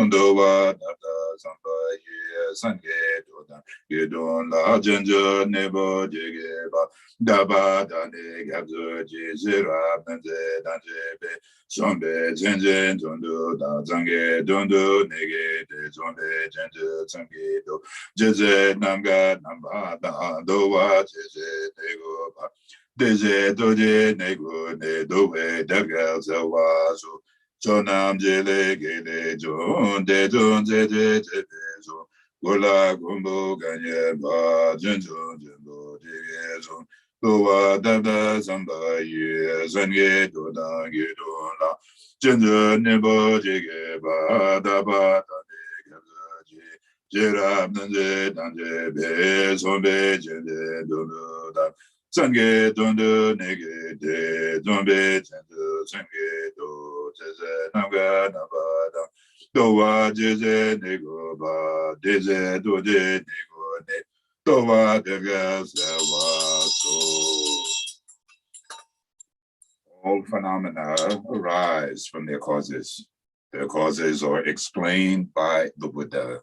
Dowa Nata Samba Ye Sange Dodan Yedon La Jenjo Nebo Jige Ba Daba Dane Gabzo Jizira Nanje Danje Be Sombe Jenjen Dondo Da Zange Dondo Nege De Zombe Jenje Zange Do Jeze Namga Namba Da Dowa Jeze Nego Ba Deje Doje Nego Ne Dowe Dargal Zawazo Chonam Jele Gele Jon De Jon Jeje Jebezo Gola Gumbo Ganye Ba Jenjo Jembo Jegezo Dowa Dada Zamba Ye Zanye Doda Gidona Jenjo Nebo Jege Ba Daba Dade Gazaji Jerab Nanje Danje Be Zombe Jende Dodo Da Sange Dondo Nege De Zombe Jende Sange Do Jeze Namga Nabada Dowa Jeze Nego Ba Deze Dode Nego Ne Dowa Dega Sewa So. All phenomena arise from their causes. Their causes are explained by the Buddha.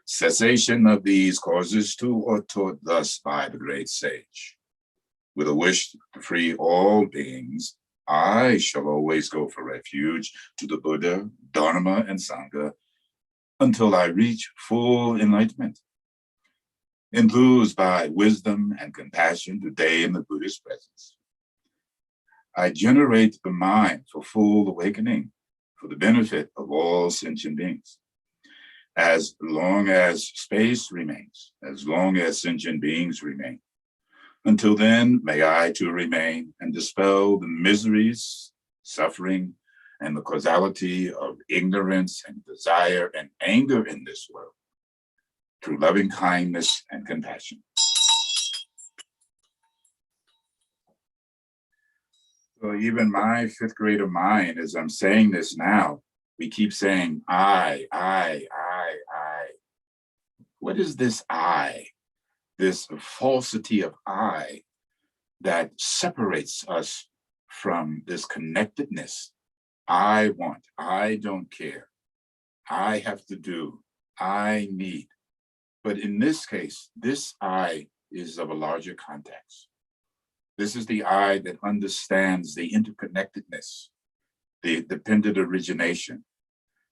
Cessation of these causes too are taught thus by the great sage. With a wish to free all beings, I shall always go for refuge to the Buddha, Dharma, and Sangha until I reach full enlightenment. Enthused by wisdom and compassion today in the Buddha's presence, I generate the mind for full awakening for the benefit of all sentient beings. As long as space remains, as long as sentient beings remain, Until then, may I too remain and dispel the miseries, suffering, and the causality of ignorance and desire and anger in this world through loving kindness and compassion. So even my fifth grader mind, as I'm saying this now, we keep saying, I. What is this I? This falsity of I that separates us from this connectedness. I want, I don't care, I have to do, I need. But in this case, this I is of a larger context. This is the I that understands the interconnectedness, the dependent origination.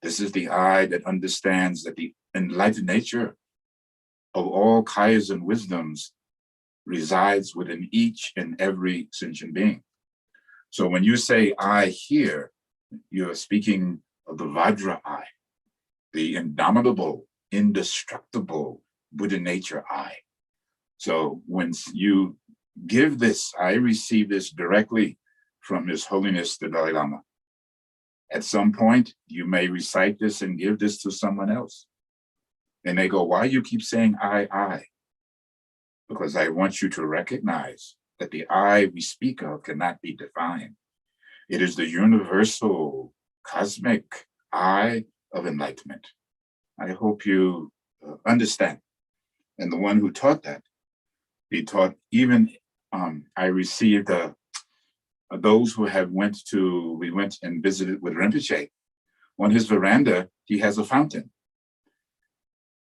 This is the I that understands that the enlightened nature of all kayas and wisdoms resides within each and every sentient being. So when you say I here, you're speaking of the Vajra I, the indomitable, indestructible Buddha nature I. So when you give this, I receive this directly from His Holiness the Dalai Lama. At some point, you may recite this and give this to someone else. And they go, why you keep saying I? Because I want you to recognize that the I we speak of cannot be defined. It is the universal, cosmic I of enlightenment. I hope you understand. And the one who taught that, he taught even, I received those who have we went and visited with Rinpoche. On his veranda, he has a fountain.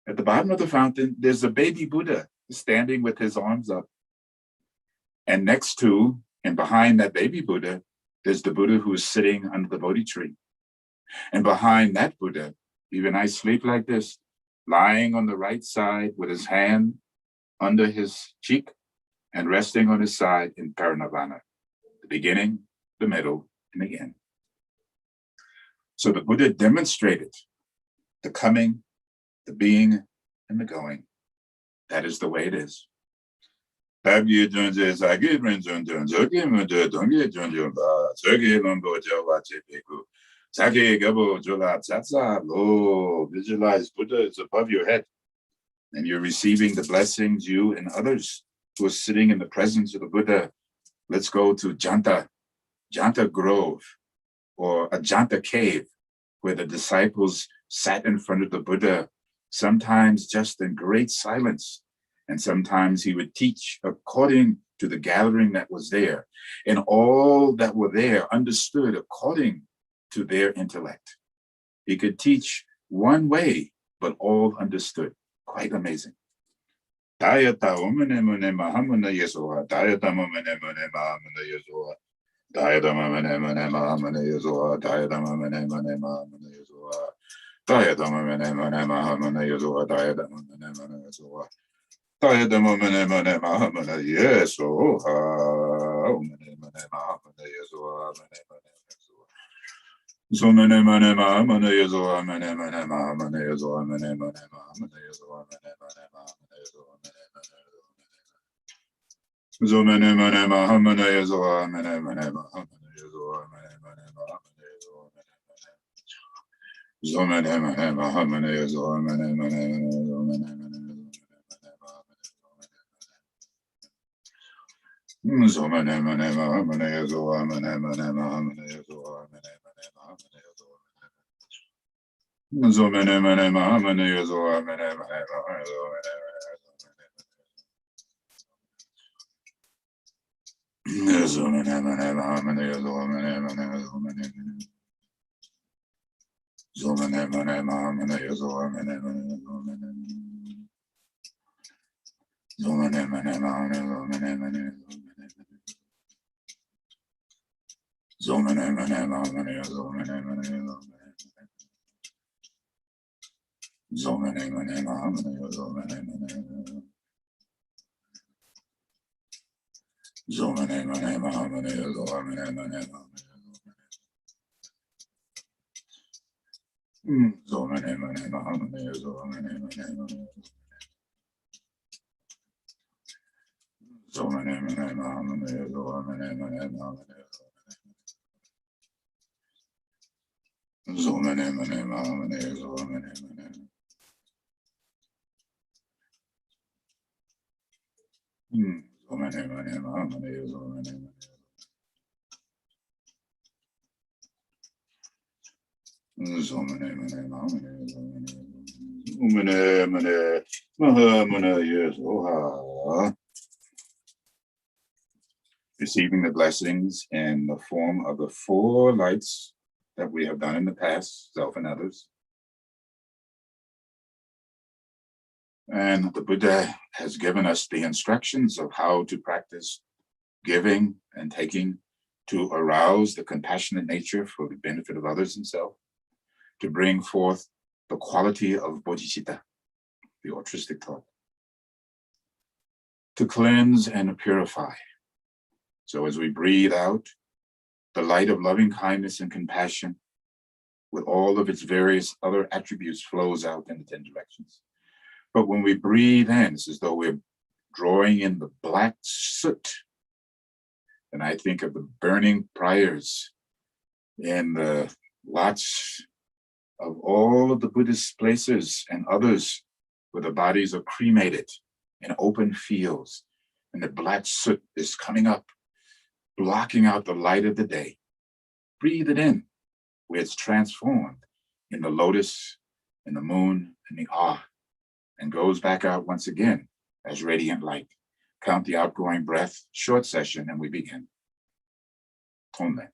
At the bottom of the fountain, there's a baby Buddha standing with his arms up. And next to and behind that baby Buddha, there's the Buddha who is sitting under the Bodhi tree. And behind that Buddha, even I sleep like this, lying on the right side with his hand under his cheek and resting on his side in Parinirvana, the beginning, the middle, and the end. So the Buddha demonstrated the coming, the being, and the going. That is the way it is. Visualize Buddha is above your head, and you're receiving the blessings, you and others who are sitting in the presence of the Buddha. Let's go to Janta Grove, or a Janta cave, where the disciples sat in front of the Buddha, sometimes just in great silence. And sometimes he would teach according to the gathering that was there. And all that were there understood according to their intellect. He could teach one way, but all understood. Quite amazing. Dayata umane mune mahamana yesoha. Dayata mamane mune mahamana yesoha. Dayata mamane mune mahamana yesoha. Dayata mamane mune mahamana yesoha. Dayata mamane mune mahamana yesoha. Dayata mamane mune yesoha. Dayata mamane mune mahamana yesoha. Umane mune mahamana yesoha. Zomane mane mahamana yesoha. Mane mane mahamana yesoha. Mane mane mahamana yesoha. Mane mane mahamana yesoha. Zomane mane mahamana yesoha. Mane mane mahamana yesoha. Mane mane mahamana yesoha. Zomane mane mahamana yesoha. Mane mane Zomane mane mahamana yesoha. Mane mane mahamana yesoha. Zomane mane mahamana yesoha. Mane Zomane mane mahamana yesoha. Mane Zomane mane mahamana yesoha. Mane Zomane mane mahamana Zomane mane mahamana yesoha. Zomane mane mahamana yesoha. Zomane mane mahamana yesoha. Mane Zomane mane mahamana yesoha. Mane Receiving the blessings in the form of the 4 lights that we have done in the past, self and others. And the Buddha has given us the instructions of how to practice giving and taking to arouse the compassionate nature for the benefit of others and self, to bring forth the quality of bodhicitta, the altruistic thought, to cleanse and purify. So as we breathe out, the light of loving kindness and compassion with all of its various other attributes flows out in the 10 directions. But when we breathe in, it's as though we're drawing in the black soot. And I think of the burning pyres in the lots of all of the Buddhist places and others where the bodies are cremated in open fields. And the black soot is coming up, blocking out the light of the day. Breathe it in, where it's transformed in the lotus, in the moon, in the ah, and goes back out once again as radiant light. Count the outgoing breath, short session, and we begin. Tonne.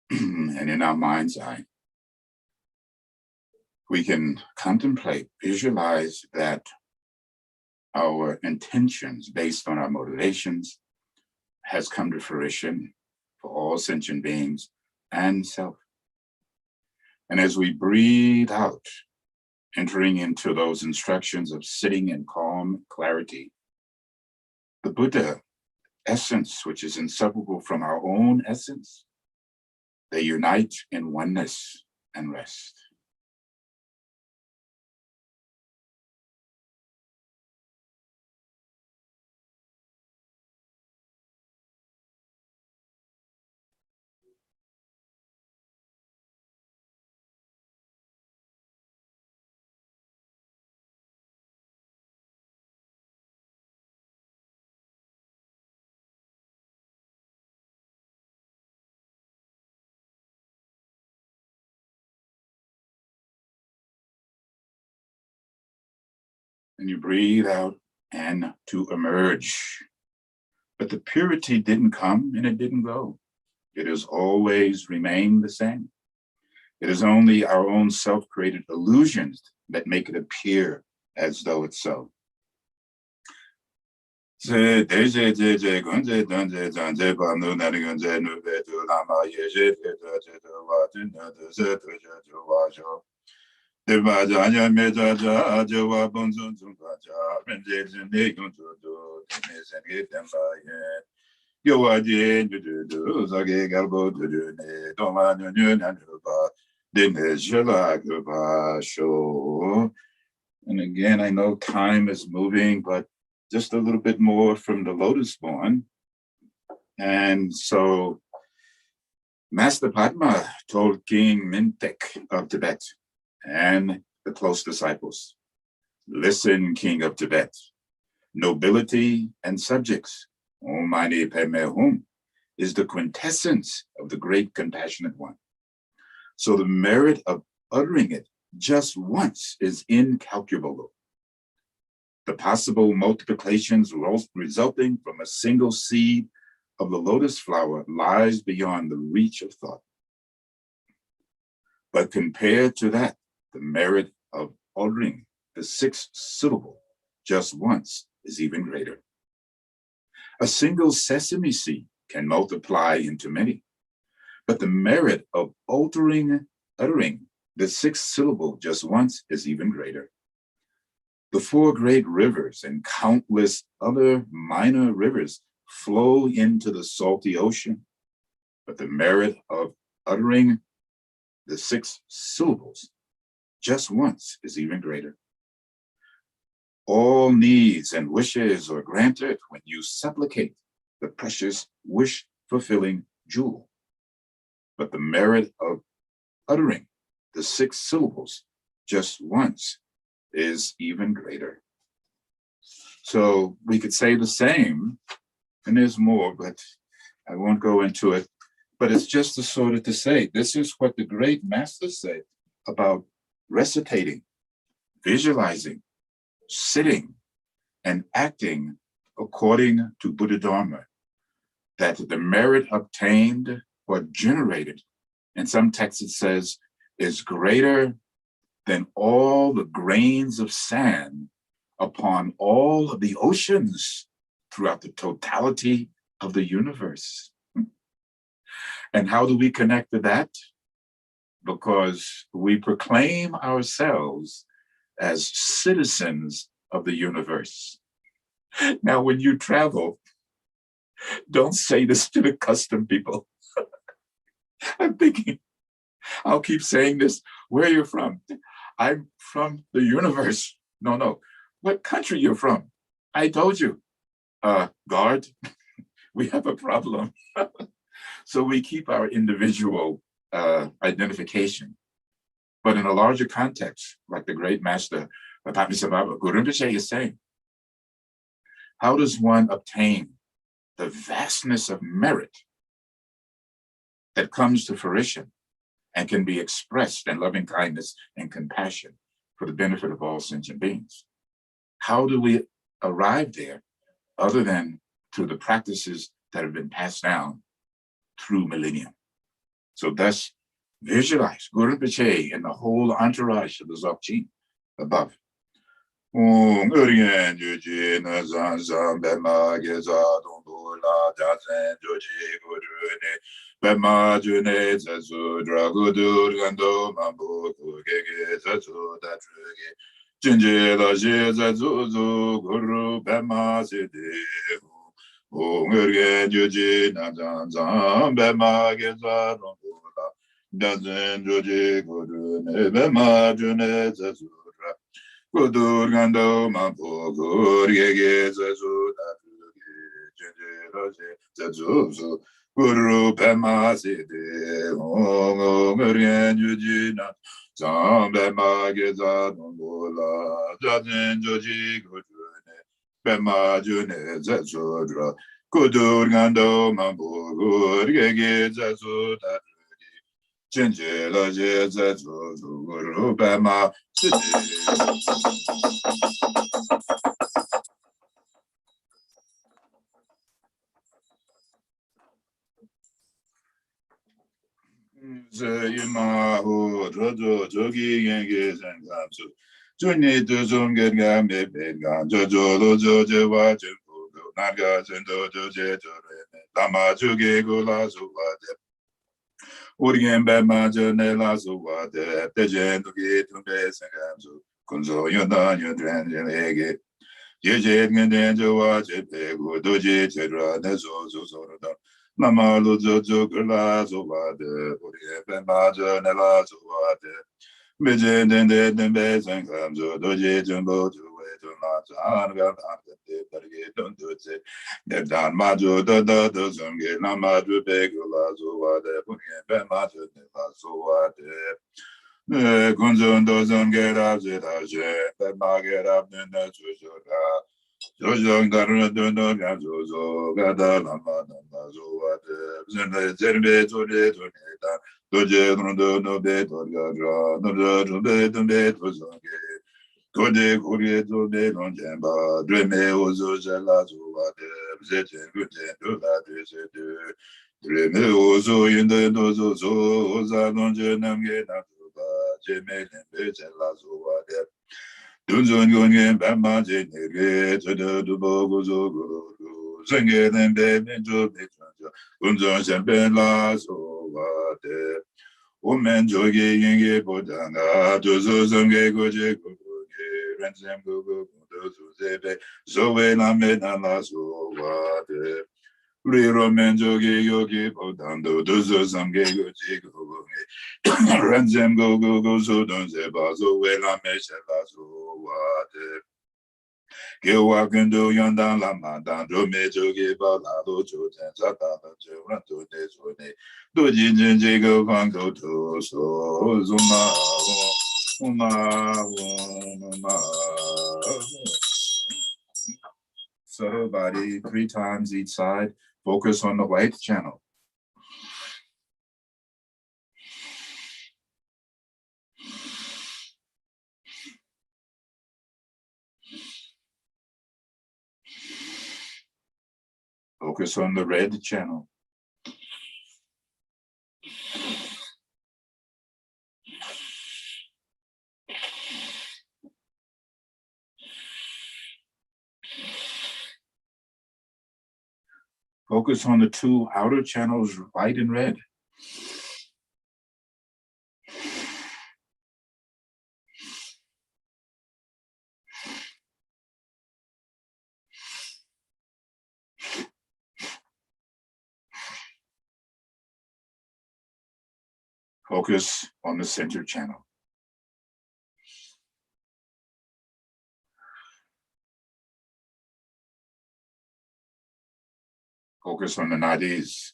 And in our mind's eye, we can contemplate, visualize that our intentions based on our motivations has come to fruition for all sentient beings and self. And as we breathe out, entering into those instructions of sitting in calm clarity, the Buddha essence, which is inseparable from our own essence, they unite in oneness and rest. And you breathe out and to emerge But the purity didn't come and it didn't go. It has always remained the same. It is only our own self-created illusions that make it appear as though it's so. And again, I know time is moving, but just a little bit more from the Lotus Born. And so Master Padma told King Mintek of Tibet and the close disciples, listen, King of Tibet, nobility and subjects, Om Mani Padme Hum, is the quintessence of the great compassionate one. So the merit of uttering it just once is incalculable. The possible multiplications resulting from a single seed of the lotus flower lies beyond the reach of thought. But compared to that, the merit of uttering the sixth syllable just once is even greater. A single sesame seed can multiply into many, but the merit of uttering the sixth syllable just once is even greater. The four great rivers and countless other minor rivers flow into the salty ocean, but the merit of uttering the six syllables just once is even greater. All needs and wishes are granted when you supplicate the precious wish-fulfilling jewel, but the merit of uttering the six syllables just once is even greater. So we could say the same, and there's more, but I won't go into it. But it's just to say, this is what the great masters say about recitating, visualizing, sitting, and acting according to Buddhadharma, that the merit obtained or generated, in some texts it says, is greater than all the grains of sand upon all of the oceans throughout the totality of the universe. And how do we connect to that? Because we proclaim ourselves as citizens of the universe. Now, when you travel, don't say this to the custom people. I'm thinking, I'll keep saying this. Where are you from? I'm from the universe. No. What country you're from? I told you. Guard, we have a problem. So we keep our individual identification. But in a larger context, like the great master, Bodhisattva Guru Rinpoche is saying, how does one obtain the vastness of merit that comes to fruition and can be expressed in loving kindness and compassion for the benefit of all sentient beings? How do we arrive there other than through the practices that have been passed down through millennium? So thus, visualize Guru Rinpoche and the whole entourage of the Dzogchen above. Urgyen Samten Kudurgando mampu kurgege zazu zazu guru pema sidi Urgyen Yujina Sambe Geza Nungula Jazen Joji Kudune Pema June Zazudra Kudurgando mampu kurgege zazu Chenjela Zazu Guru Pema Jogi Yenge Zangamsu. Juni Duzum Ganga Mebengan, Jojo, Jojo, Wajin, Naga, Zendo, Joje, Lama, Juge, Gula, Zuwade. Urgyen Bemaja, Nela, Zuwade, Tejen, Gate, Sangamsu, Kunzo, Yondan, Yondran, Ege. Jeje, Gendenjo, Wajipegu, Doji, Tedra, Nezo, Zuzorda. Lama, Luzo, Gula, Zuwade, Urgyen Bemaja, Nela, Zuwade. Meje dende dembe sangamzo doje jumbo tuwe tuma zanga tante targe tuntuze devdan majo da zunge nama dube gula zuwa de punye be majo de la zuwa de gunzon do zunge rabze daje be mage rabne chujura jojong darun dono gazo gada lama nama zuwa de zende zerbe zore da Doje no be dorga no be tozonge Kode kore to be lonjamba dreme ozo jala zuwa de zete gute do la de zete dreme ozo yende dozo zo oza lonje namge na ba jeme lembe jala zuwa de dunzon gonge bamba je nege to do bogo zo go zenge lembe menjo be dunzon sembe la zuwa de Woman jogi yenge bodanga, dozo zonge goje goge, renzem gogo dozo zebe, zoe la mena la zoade. Riro men jogi yogi bodando, dozo zonge goje goge, renzem gogo gozo don zeba, zoe la mesha la zoade. Gewa gendo yondan la mandan, drome jogi balado choten, zatana joranto de zone. Doji jinji go vango to so zuma uma. Subtle body 3 times each side. Focus on the right channel. Focus on the red channel. Focus on the 2 outer channels, white and red. Focus on the center channel. Focus on the nadis.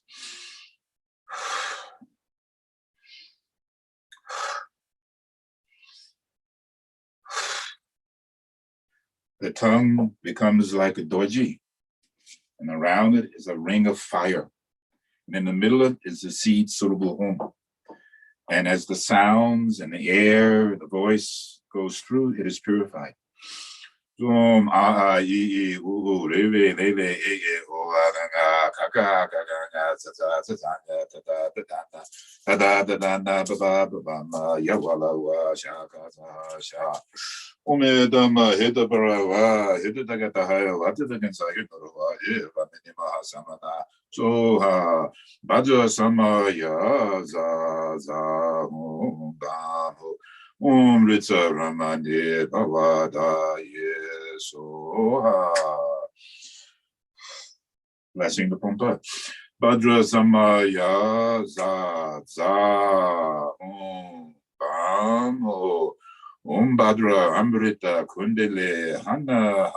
The tongue becomes like a dorje, and around it is a ring of fire. And in the middle of it is the seed suitable home. And as the sounds and the air, the voice goes through, it is purified. Zoom ah yi u reve leve o kaka kaka yawala wa shaka sha umedama hedabara hedagata haya watagan sayurwa ye vaminima samana so bajo samaya za Ritsa Ramani Bhavada Yesoha. Blessing the Pompa. Bhadra Samaya Za Bam Bhadra Amrita Kundele Hana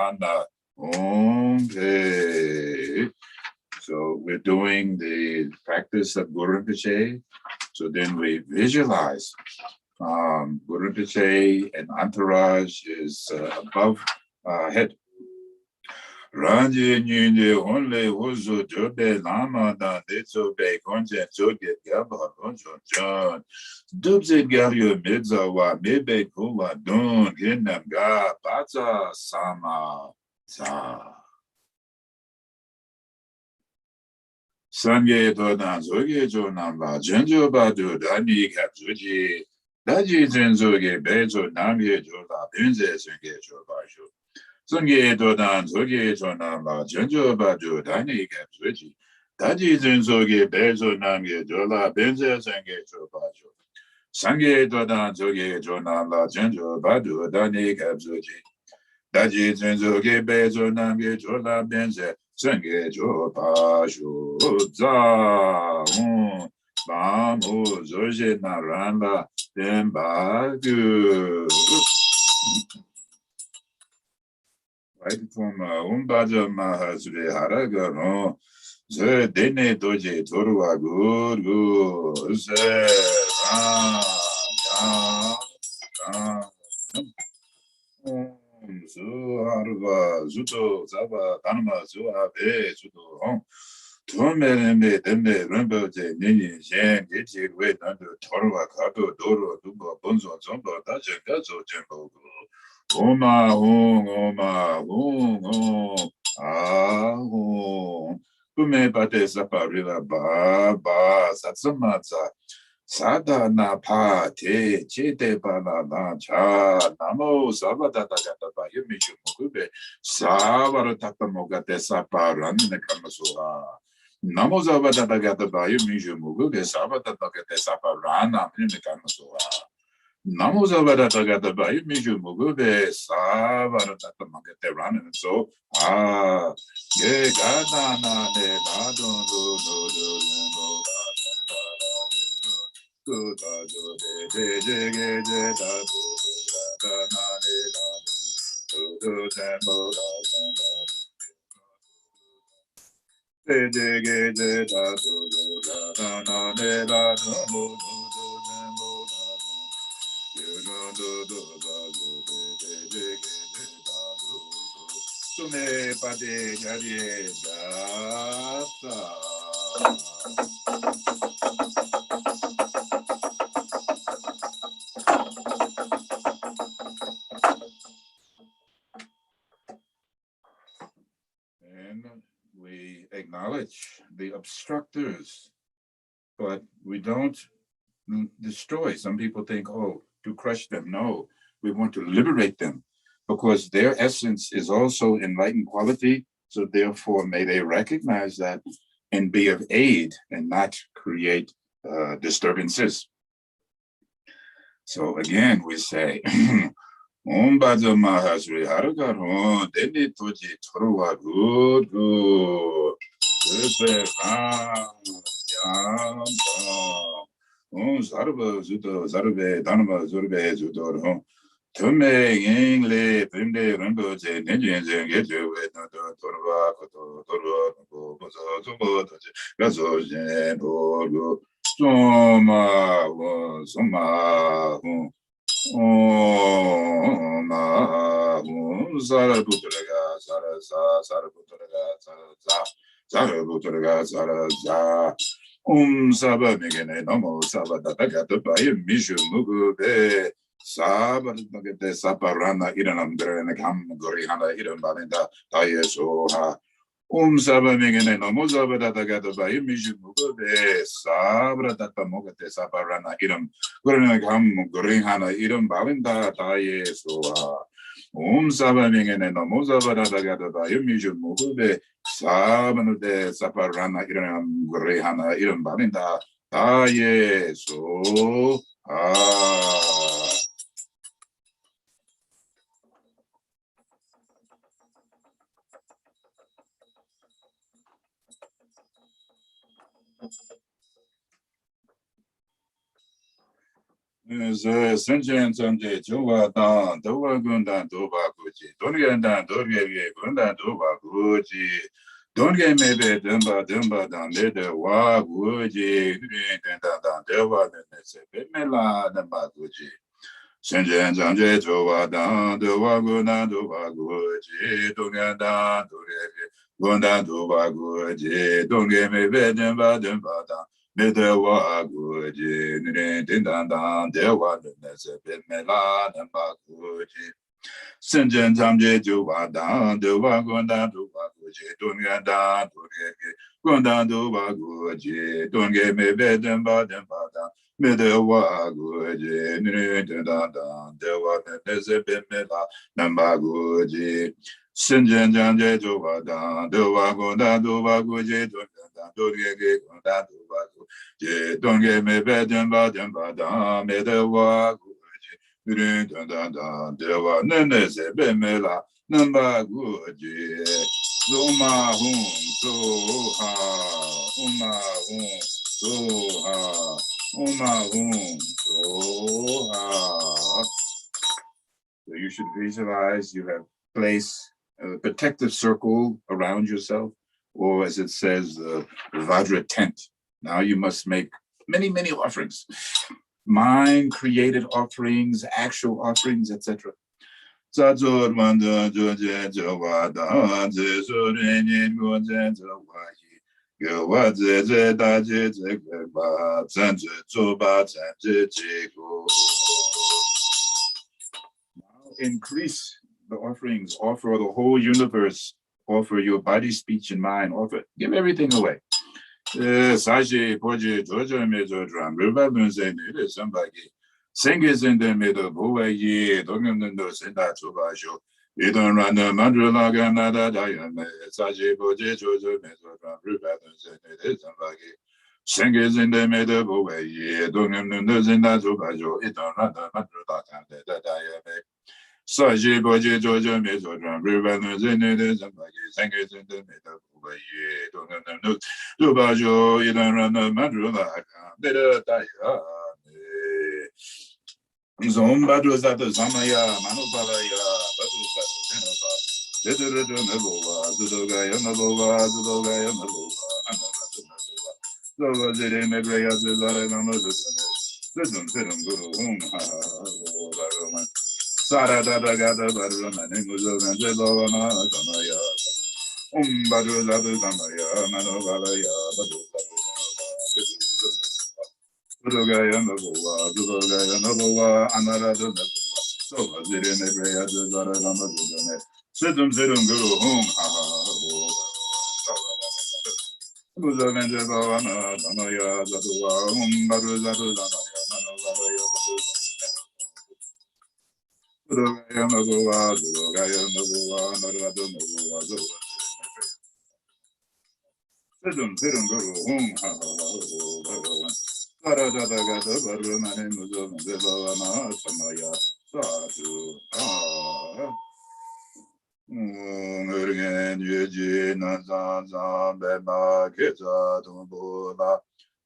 Pe. So we're doing the practice of Guru Rinpoche. So then we visualize. Guru Rinpoche and entourage is above head. Ranji Nyunje only Huzu Jobe Lama da Netsobe Konjen Joge Gaba Lonjon John Dubzid Garyo Midzawa Mebe Kuwa Dun Ginam Ga Baza Sama Za Sanye Dodan Zoge Jonamba Genjo Badu Dani Kapsuji Daji Zenzoge Bezo Namye Joda Benze Senge Jobashu. Sunge Dodan Zoge Jonama Jenjo Baju Dani Gapsuji. Daji Zenzoge Bezo Namye Jola Benze Senge Jobashu. Sange Dodan Zoge Jonama Jenjo Baju Dani Gapsuji. Daji Zenzoge Bezo Namye Jola Benze Senge Jobashu. Za Mamu Zoje Naranda Dembadu. Right from Umbaja Mahasri Haragano, the Dene Doje Torua Guru, the Zuharva, Zuto, Zaba, Dharma, Zua, Be, Zuto, Hong. Tumerembe, Dembe, Rumboje, Nini, Jen, Gitchi, Wait, under Torva, Kato, Doro, Duba, Bonzo, Zomba, Daja, Gazo, Jembo. Oma, Oma, Om, Ahom. Kume Bate Saparila, Ba, Satsamaza. Sadhana pa te chete banana cha namo sabata gata ba yumishu mugube savara tata mogate saparan ne kamasuha namo sabata gata ba yumishu mugube sabata gata saparana ne kamasuha namo sabata gata ba yumishu mugube savara tata mogate ran and so ye gata na ne la do And we acknowledge the obstructors, but we don't destroy. Some people think, oh, to crush them. No, we want to liberate them because their essence is also enlightened quality. So therefore, may they recognize that and be of aid and not create disturbances. So again, we say, Om Bhaja Mahasri Haragaro, Deni Toji Torua Good Good. Om Zarba Zuto Zarbe Dharma Zurbe Zutor. Tume Ingle Pimde Rinpoche Nijin Geju with Torva Torva Bozo Zubo Gazo Jen Bogo Soma Soma Om Zarabutraga Zaraza Zarabutraga Zarabutraga Zaraza Saba Megane Nomo Saba Tatagata Bay Mishu Mugube Saba Nagate Saparana Iranam Drenakam Gorihana Iran Balinda Tayesoha Saba Megane Nomo Saba Tatagata Bay Mishu Mugube Sabra Tatamogate Saparana Iram Gorinakam Gorihana Iran Balinda Tayesoha Saba Megane Nomo Saba Tatagata Bay Mishu Mugube Sabanude Saparana Iram Gorehana Iram Balinda Taye So Urgyen Samten Ling Gonpa Doba Puji Dongan Dorje Gunda Doba Puji Dongan Mebe Dumba Dan Lede Wa Puji Dan Dewa Mela Namba Puji Urgyen Samten Doba Gunda Doba Puji Dongan Dorje Gunda Doba Puji Dongan Mebe Dumba Dan Medewa Guji, Nindan, Dewa, Mela, and Baguji. Sinjan Tamje Juwadan, Dewa Gondan Dubaguji, Dungadan, Dunga, Gondan Dubaguji, Dunga me Beden Baden Badan, Medewa Guji, Nidandan, Dewa Nezebimela, Nambaguji, Sinjan Janje Jovadan, Dewa Gonda, Dova Guji, Dorje, Gonda, Dova Guji, don't get me bedan, badan, badan, Medewa Guji, Nidandan, Dewa Nezebimela, Nambaguji, Zoma Hum, Soha, Uma Hum, Soha. So you should visualize you have placed a protective circle around yourself, or as it says, the Vajra tent. Now you must make many, many offerings, mind-created offerings, actual offerings, etc. Increase the offerings, offer the whole universe, offer your body, speech, and mind, offer, give everything away. Sashi, Poji, Dorje, Mejo, Dram, River, Lunze, Nid, somebody. Singers in the middle, Boa ye, Dongam, Senda, Tubasho. You don't run the Mandrula, Ganada, Diane, Sashi, Poji, Jojo, Mejo, Dram, River, Lunze, Nid, somebody. Singers in the middle, Boa ye, Dongam, Senda, Tubasho. You don't run the Mandrula, Ganada, Diane. Saji Boji Jojo Mezo Drum, River Nuzin, somebody, singers in the middle of a year, don't know, Dubajo, you don't run the Mandrula, better die. Zombadus at the Zamaya, Manubalaya, Badus at the Genova, Dedu Nabova, Dudogaya Nabova, Dudogaya Nabova, Another Zidane Megaya, Zara, Listen, Guru, whom, Sara da da ga da ba da ma ne mu zo ga je ba wa ma ta ma ya ba do za do ta ma ya ma no ba la ya ba do ta do ga ya no wa do ga ya no wa anara do na wa so ba zire ne bre ya do za ra ga ma do ne sedum sedum guru hum ha ha ho mu zo ga je ba wa ma ta ma ya za do wa ba do za do ta ma ya ma no ba la ya ba do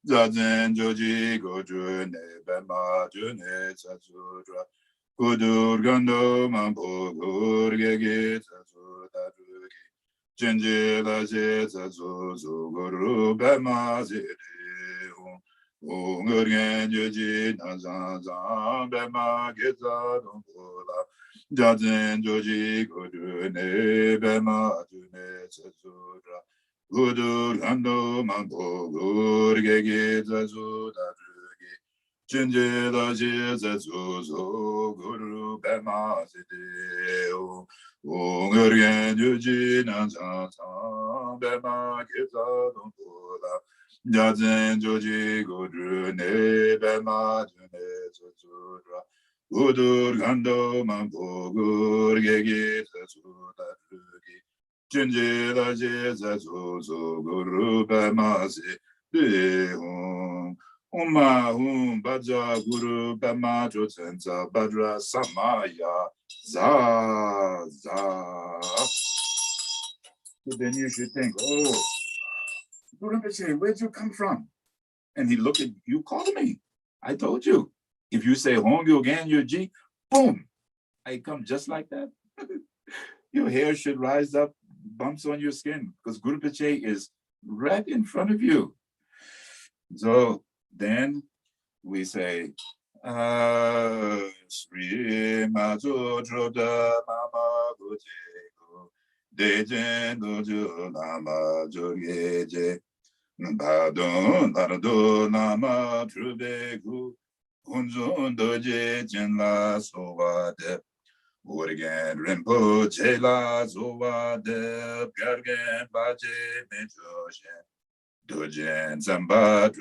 Zazen Joji Goju Ne Bema June Satsudra Kudur Gando Mampo Gurgegi Satsu Taruki Chenji Laje Satsu Guru Bema Ziri Ungurgen Joji Nazan Zan Bema Geza Dumpula Zazen Joji Goju Ne Bema June Satsudra Gudur Gando Mampo Gurgegi Satsu Taruki Chenje la je zazu guru bema zide o Urgyen Samten bema kesa don tola Gyaltsen joji guru ne bema june zuzura Udur gando mampo gurgegi zazu tarugi Chenje la je zazu guru bema zide o Uma Baja Guru Bama Jotenza Badra Samaya Za. So then you should think, oh, Rinpoche, where'd you come from? And he looked at you, called me. I told you. If you say Hongyo again, your G, boom, I come just like that. Your hair should rise up, bumps on your skin, because Guru Rinpoche is right in front of you. So then we say, Sri Majo Joda Mama Gujego, Dejen Dojo Lama Jogeje, Badon Narado Lama Trubegu, Unzon Doje Jenla Sovade, Urgyen Rinpoche La Sovade, Gargen Baje Mejoje. Urgyen Samten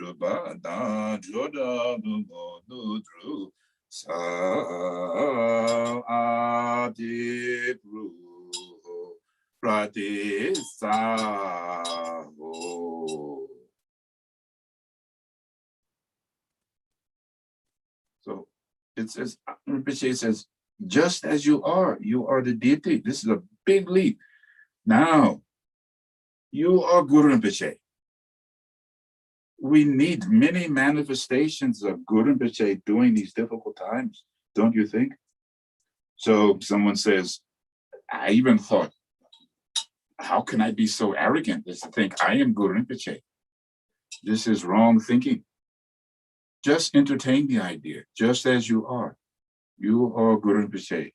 Ling Gonpa Sa Adipru Pratisa. So it says, Rinpoche says, just as you are the deity. This is a big leap. Now, you are Guru Rinpoche. We need many manifestations of Guru Rinpoche during these difficult times, don't you think? So someone says, I even thought, how can I be so arrogant as to think I am Guru Rinpoche? This is wrong thinking. Just entertain the idea, just as you are. You are Guru Rinpoche.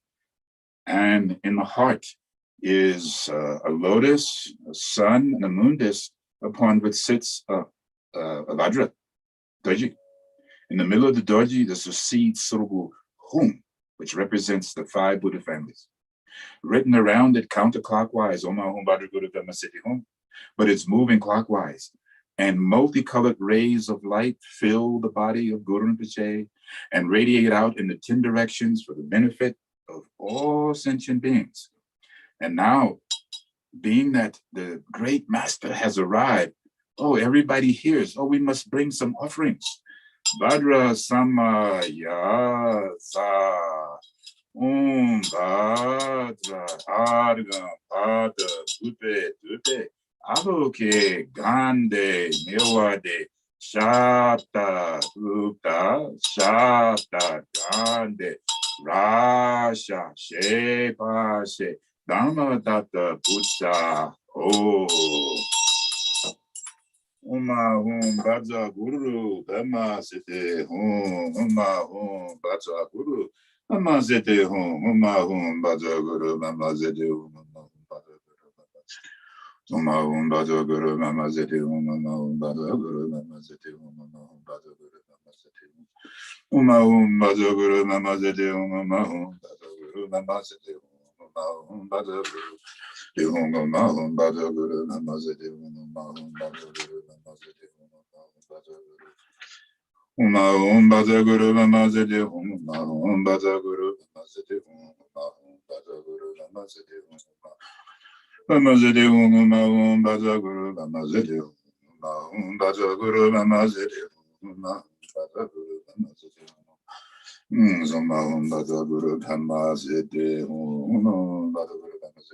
And in the heart is a lotus, a sun, and a moon disk upon which sits a Vajra, Dorje. In the middle of the Dorje, there's a seed Surubu Hum, which represents the 5 Buddha families. Written around it counterclockwise, Oma Hum Vajra Guru Dhamma Siddhi Hum, but it's moving clockwise. And multicolored rays of light fill the body of Guru Rinpoche and radiate out in the 10 directions for the benefit of all sentient beings. And now, being that the great master has arrived, oh, everybody hears, oh, we must bring some offerings. Bhadra Sama Ya Sa Bhadra Arga Pada Dupe Dupe Avoke Gande Newade Shata Upta Shata Gande Rasha Shepa She Dhamma Tata Buddha. Oh. Uma Bhaja Guru Dhamma Sete Uma Bhaja Guru Dhamma Sete Uma Bhaja Guru Dhamma Sete Uma Bhaja Guru Dhamma Sete Uma Bhaja Guru Dhamma Sete Uma Bhaja Guru Dhamma Sete Uma Bhaja Guru Dhamma Sete Uma Bhaja Guru Dhamma Sete Uma Bhaja Guru Bhaja Guru Dhamma Sete Bhaja Guru Uma Bhaja Guru Dhamma Sete Uma Bhaja Guru Dhamma Sete Uma Bhaja Guru Dhamma Sete Dhamma Sete Uma Bhaja Guru Dhamma Sete Uma Bhaja Guru Dhamma Sete Uma Bhaja Guru Dhamma Sete Uma Bhaja Guru Dhamma Sete Uma Bhaja Guru Dhamma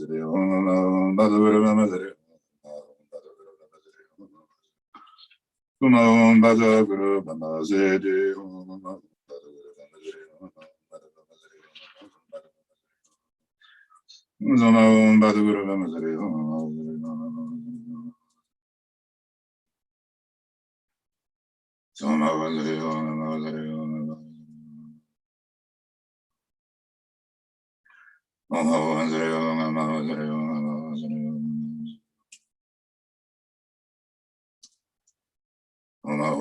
Sete Uma Bhaja Guru Dhamma Sete Uma Bhaja Guru Dhamma Sete Uma Bhaja Guru Dhamma Sete Uma Bhaja Guru Dhamma Sete Uma Bhaja Guru Dhamma Sete Uma Bhaja Guru Dhamma Sete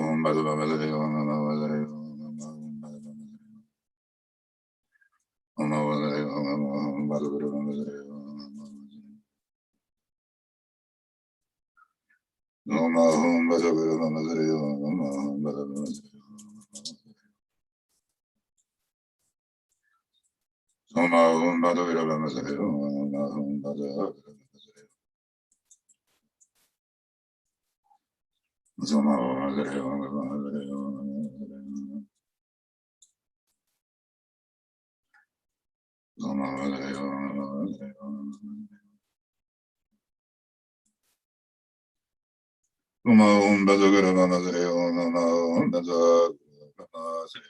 Uma Bhaja Guru Dhamma Sete Uma Bhaja Guru Dhamma Sete Uma Bhaja Guru Dhamma Sete Uma Bhaja Guru Dhamma Sete Uma Bhaja Guru Dhamma Sete Uma Bhaja Guru Dhamma Sete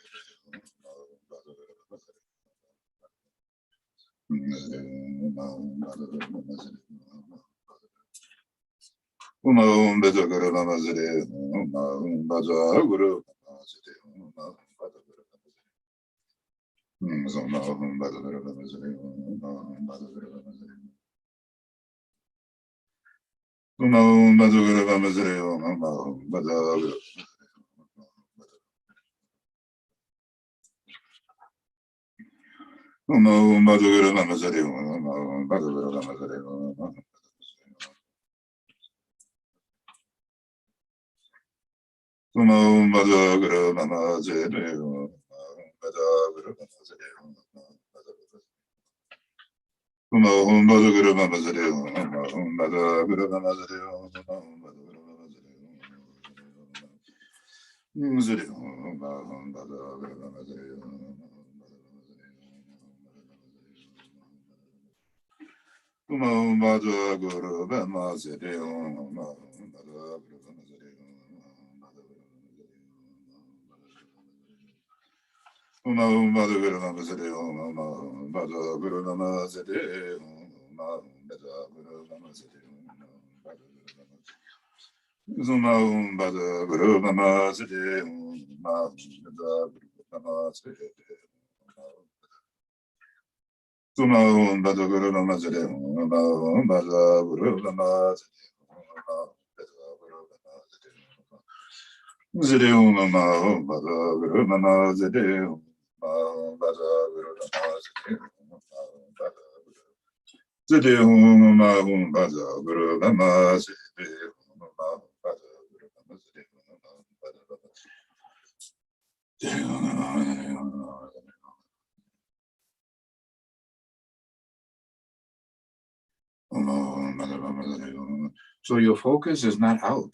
So your focus is not out.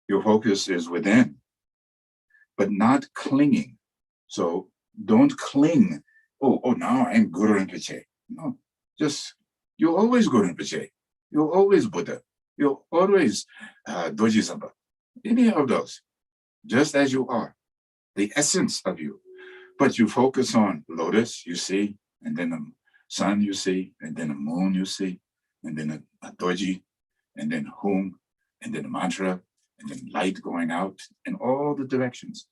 Your focus is within, but not clinging. So don't cling. Oh, now I'm Guru Rinpoche. No, just, you're always Guru Rinpoche. You're always Buddha. You're always Dorje. Any of those, just as you are, the essence of you. But you focus on lotus, you see, and then the sun, you see, and then the moon, you see, and then a Dorje, and then Hum, and then the mantra, and then light going out in all the directions.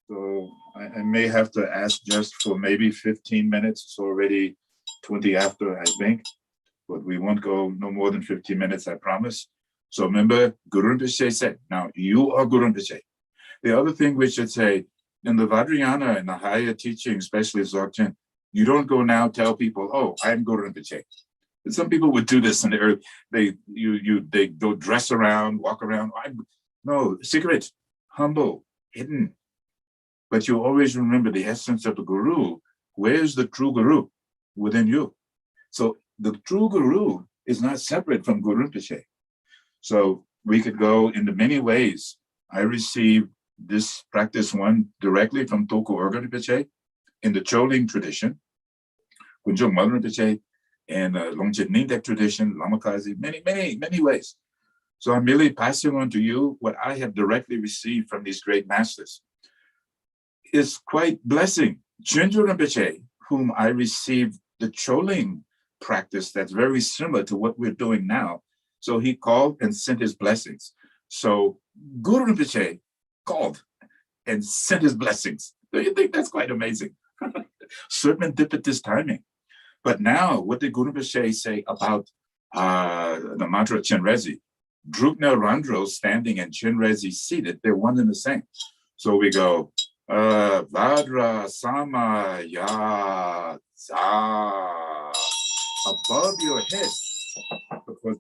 So I may have to ask just for maybe 15 minutes. It's already 20 after, I think, but we won't go no more than 15 minutes, I promise. So remember, Guru Rinpoche said, now you are Guru Rinpoche. The other thing we should say, in the Vajrayana and the higher teaching, especially Dzogchen, you don't go now tell people, oh, I'm Guru Rinpoche. And some people would do this, and they go dress around, walk around. No, secret, humble, hidden. But you always remember the essence of the Guru. Where's the true Guru? Within you. So the true Guru is not separate from Guru Rinpoche. So we could go into many ways. I received this practice one directly from Toku Urgyen Rinpoche in the Choling tradition, Kunjung Mother Rinpoche, and Longchen Nindek tradition, Lama Kazi, many ways. So I'm merely passing on to you what I have directly received from these great masters. It's quite blessing. Chenjo Rinpoche, whom I received the Choling practice that's very similar to what we're doing now. So he called and sent his blessings. So Guru Rinpoche called and sent his blessings. Do you think that's quite amazing? Serendipitous timing. But now, what did Guru Rinpoche say about the mantra Chenrezi? Drupna Randro standing and Chenrezi seated, they're one and the same. So we go, Vadra Sama Ya Za, above your head, because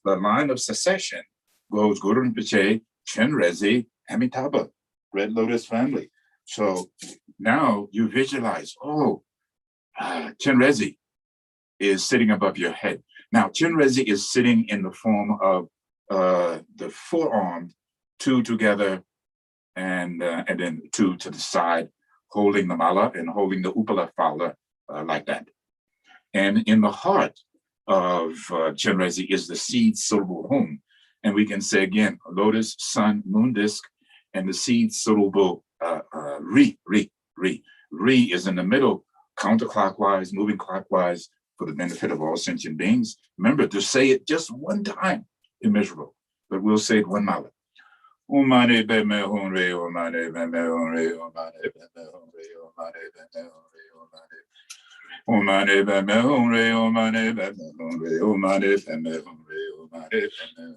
the line of succession goes Guru Rinpoche, Chenrezi, Amitabha, Red Lotus family. So now you visualize, Chenrezi is sitting above your head. Now, Chenrezi is sitting in the form of the forearm, two together, and then two to the side, holding the mala and holding the upala phala like that. And in the heart of Chenrezi is the seed syllable hum. And we can say again, lotus, sun, moon disk, and the seed syllable ri. Ri is in the middle, counterclockwise, moving clockwise for the benefit of all sentient beings. Remember to say it just one time, immeasurable, but we'll say it one mala. Omane beme honre, omane beme honre, omane beme honre, omane beme honre, omane beme honre, omane beme honre, omane beme honre, omane beme honre, omane beme honre,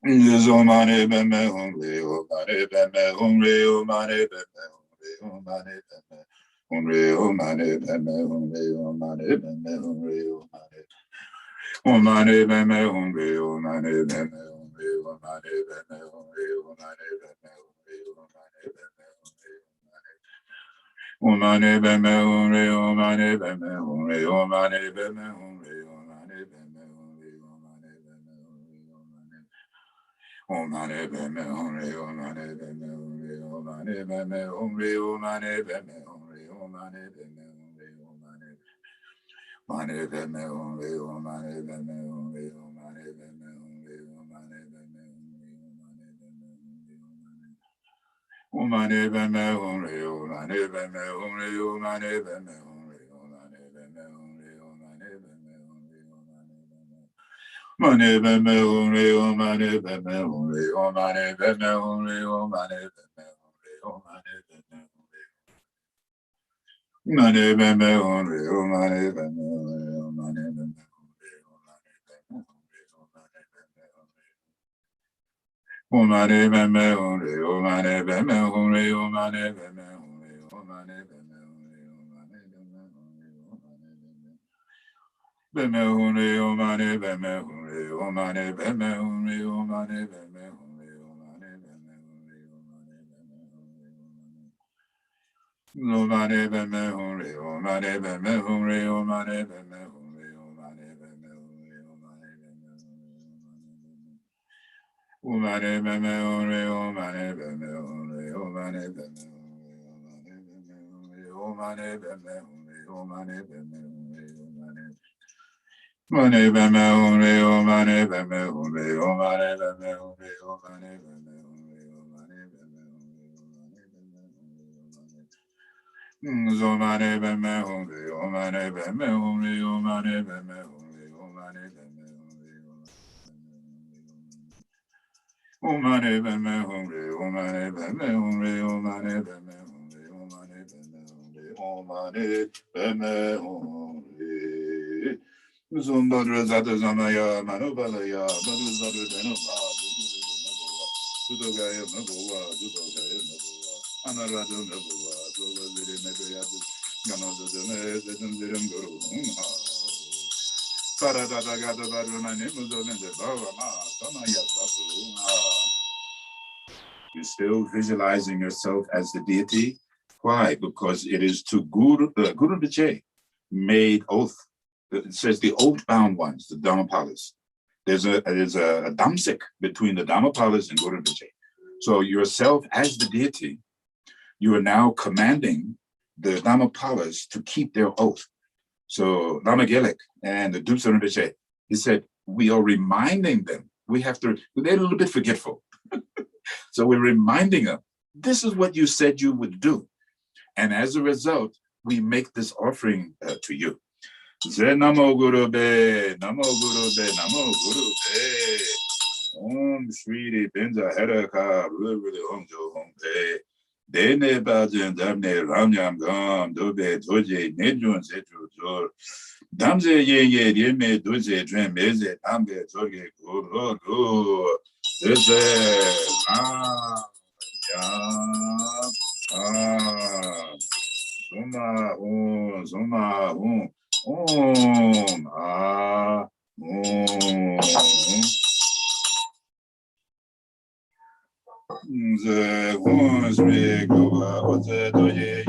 Zomane beme honre, omane beme honre, omane beme honre, omane beme honre, omane beme honre, omane beme honre, omane beme honre, omane beme honre, omane beme honre, omane beme honre, omane beme honre, omane beme honre, omane beme honre, omane beme honre, Omane beme honre, omane beme honre, omane beme honre, omane beme honre, omane beme honre, omane beme honre, omane beme honre, omane beme honre, omane beme honre, omane beme honre, omane beme honre, omane beme honre, omane beme honre, omane beme honre, Mane beme honre, omane beme honre, omane beme honre, omane beme honre, omane beme honre. Mane beme honre, omane beme honre, omane beme honre, omane beme honre, omane beme honre. Omane beme honre, omane beme honre, omane beme honre, omane beme honre, omane beme honre, omane beme. Beme honre, omane beme honre, omane beme honre, omane beme honre, omane beme honre, omane beme honre, omane beme honre, omane beme honre, omane beme honre, omane beme honre, omane beme honre, omane beme honre, omane beme honre, omane beme honre, omane beme honre, omane beme honre, omane. Mane beme honre, omane beme honre, omane beme honre, omane beme honre, omane beme honre, Zomane beme honre, omane beme honre, omane beme honre, omane beme honre, omane beme honre, omane beme honre, omane beme honre, omane beme honre, omane beme honre. Zumbadra Zata Zamaya, Manobalaya, Madu Zadu Denova, Sudogaya Magoa, Sudogaya Magoa, Anaradu Magoa, Zolaziri Megayadu, Yamaza Zedem Guru, Paradada Gada Baduna Nimuzo and the Bava, Samaya Sapu. You're still visualizing yourself as the deity. Why? Because it is to Guru Rinpoche made oath. It says the oath-bound ones, the Dhammapalas, there's a damsik between the Dhammapalas and Guru Rinpoche. So yourself as the deity, you are now commanding the Dhammapalas to keep their oath. So Lama Gelek and the Thupten Rinpoche, he said, we are reminding them. They're a little bit forgetful. So we're reminding them, this is what you said you would do. And as a result, we make this offering to you. Ze Namo Guru Be, Namo Guru Be, Namo Guru Be. Om Shri Benza Heraka, Ruri Hongjo Hong Be. Dene Bajan Damne Ramyam Gam, Dobe Dorje, Nejun Setu Jor. Damze Ye Yeme Doze, Dren Meze, Dambe Zorge, Guru, Dese, Zuma, The ones we go out the Dorje,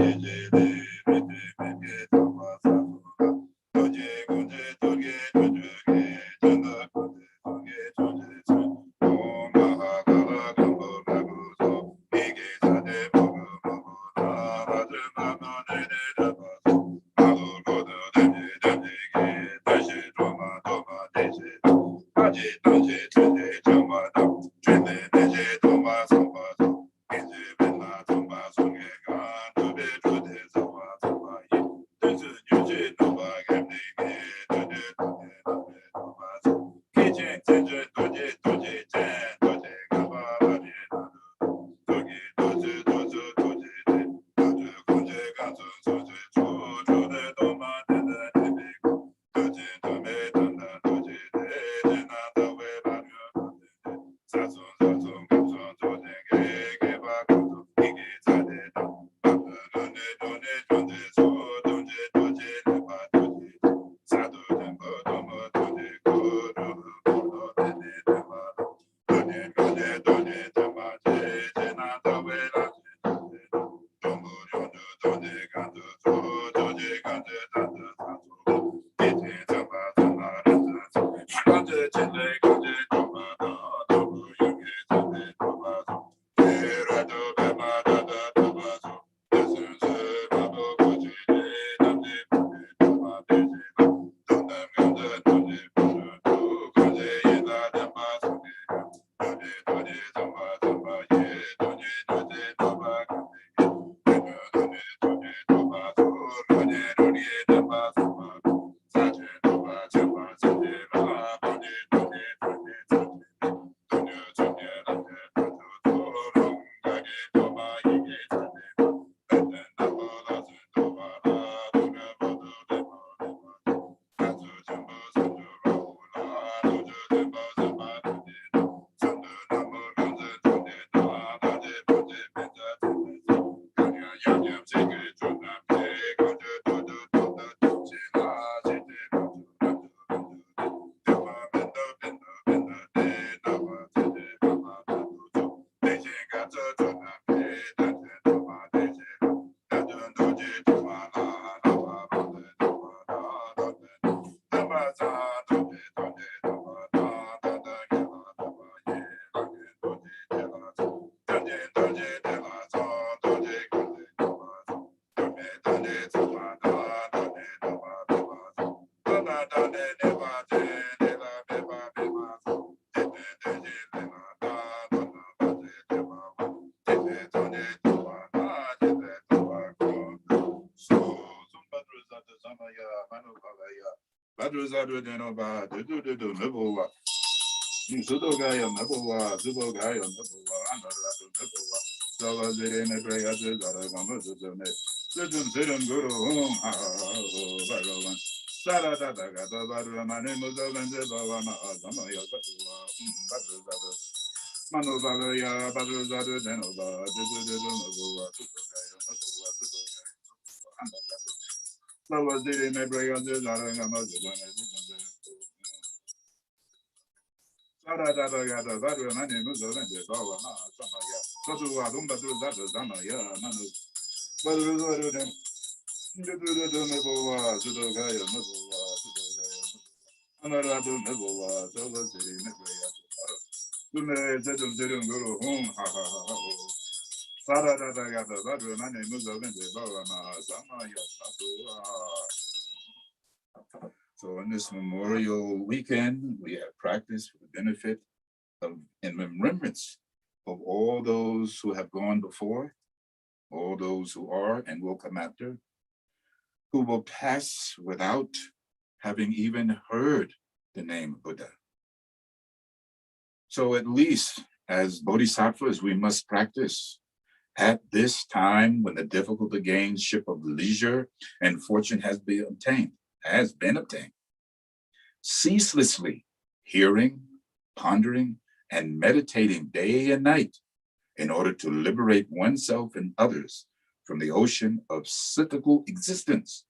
So on this Memorial Weekend, we have practice for the benefit of in remembrance of all those who have gone before, all those who are and will come after, who will pass without having even heard the name Buddha. So at least as bodhisattvas, we must practice at this time when the difficult to gain ship of leisure and fortune has been obtained, ceaselessly hearing, pondering, and meditating day and night in order to liberate oneself and others from the ocean of cyclical existence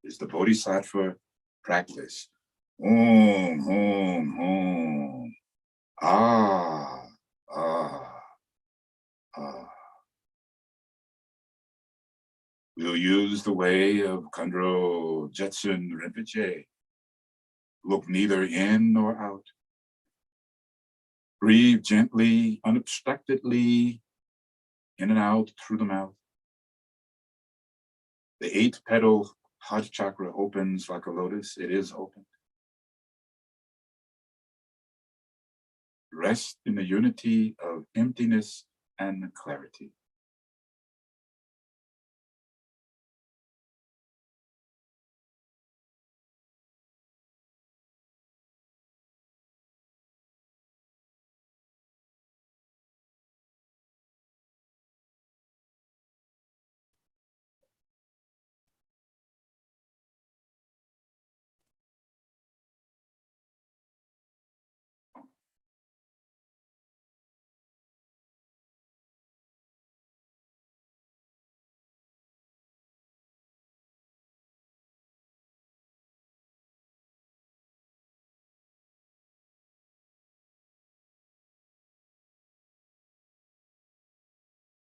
is the Bodhisattva practice. Om, om, om. Ah, ah, ah. We'll use the way of Khandro Gyaltsen Rinpoche. Look neither in nor out. Breathe gently, unobstructedly, in and out through the mouth. The 8-petal heart chakra opens like a lotus. It is open. Rest in the unity of emptiness and clarity.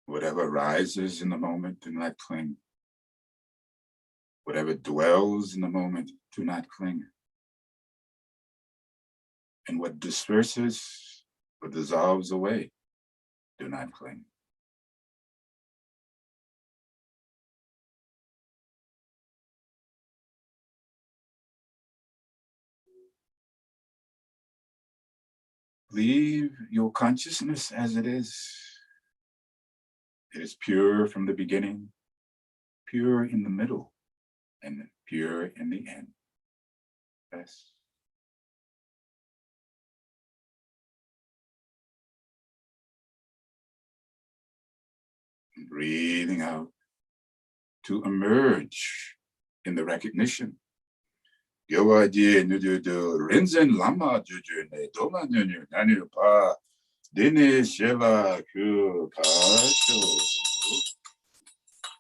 Whatever rises in the moment, do not cling. Whatever dwells in the moment, do not cling. And what disperses or dissolves away, do not cling. Leave your consciousness as it is. It is pure from the beginning, pure in the middle, and pure in the end. Yes. And breathing out to emerge in the recognition. Rinzen Lama Juju ne Doma Nunu Nanu Pa Dini Shela Ku Pasho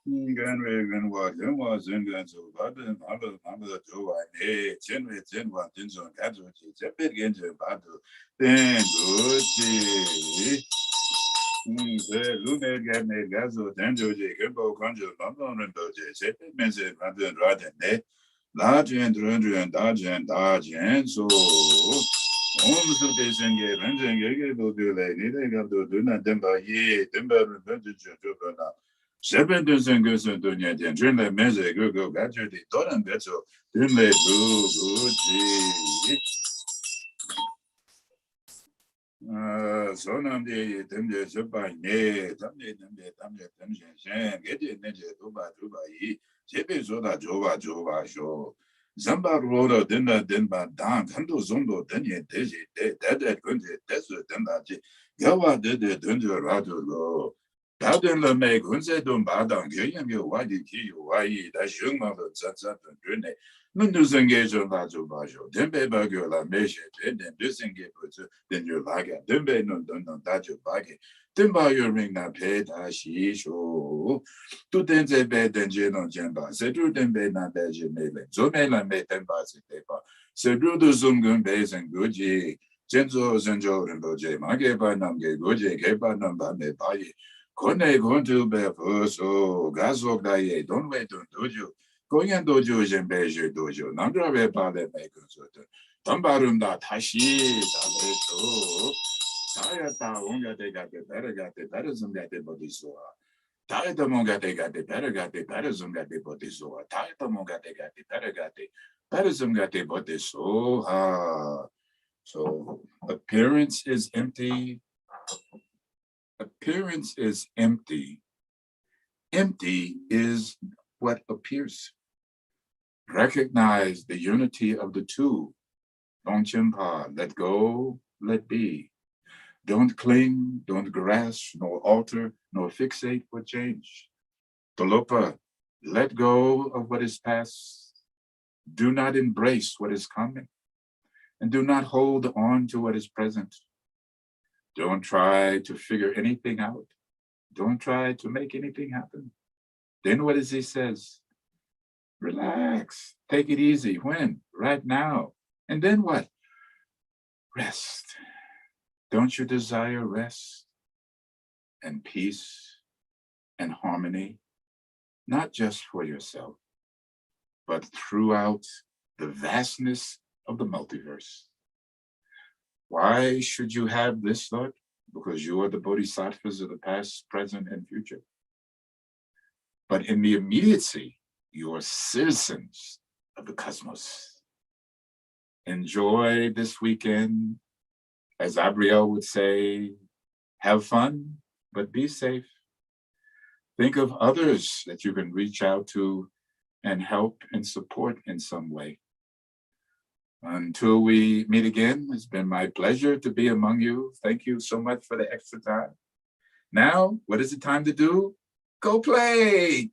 Ganwe Ganwa Ganwa Zungan to Baden Mama Joa Ne Chenwe Chenwa Dinson Kazuchi Zepit Genja Badu Then Gucci Lune Gane Gazo Denjoji Gimbo Conjo London Rinpoche Zepit Mense Baden Raden Ne Lajen, Drundren, Dajen, so Om Sute Renzenge, Bule, Nidega, Duna, Demba, Ye, Demba, Jubana. Seven dozen goes on Dunya, Drenle, Meze, Google, Gadget, Doran Betso, Dunle, Gucci. Sonam de Demde Zubai, Ne, Tamde, Tamde, get it, Neja, Duba, Jepe Zoda, Jova, Show. Zamba Roda, Denba, Dan, Kando Zondo, Denye, Deji, Dead, Gunde, Desert, Dendaji, Gawa, Dede, Dunja, Rado, Dowden La Meg, Hunse, Dum Badang, Gilliam, you, Wadi, Ki, Wai, that young mother, Zatzat, and Brune. Nundus engage on Lajo Bajo, Dembe Bagyo La Meche, and disengage, then you like it, Dembe no Dajo Bagi, Demba your ring na paid Ashi show. To Denze bed and Jeno Jemba, Sedru Dembe na Beji Mele, Zomela made them Basi paper, Sedru the Zungun Bays and Guji, Genzo Zenjo and Boje, Mageba Namge Guji, Geba Namba Me Bayi, Kone Gontu Be Fuso, Gazok Daye, don't wait to do you. Koyan dojo jembeje dojo. Nandrave pale mekunsoto. Tambarunda tashi daleto. Tayata ongate gate better gate better zungate bodhisoa. Tayata mongate gate better zungate bodhisoa. Tayata mongate gate better zungate bodhisoa. So appearance is empty. Appearance is empty. Empty is what appears. Recognize the unity of the two. Longchenpa, let go, let be. Don't cling, don't grasp, nor alter, nor fixate or change. Tolopa, let go of what is past. Do not embrace what is coming. And do not hold on to what is present. Don't try to figure anything out. Don't try to make anything happen. Then what does he says? Relax, take it easy. When? Right now. And then what? Rest. Don't you desire rest and peace and harmony, not just for yourself, but throughout the vastness of the multiverse? Why should you have this thought? Because you are the bodhisattvas of the past, present, and future. But in the immediacy, you are citizens of the cosmos. Enjoy this weekend. As Abriel would say, have fun, but be safe. Think of others that you can reach out to and help and support in some way. Until we meet again, it's been my pleasure to be among you. Thank you so much for the extra time. Now, what is it time to do? Go play!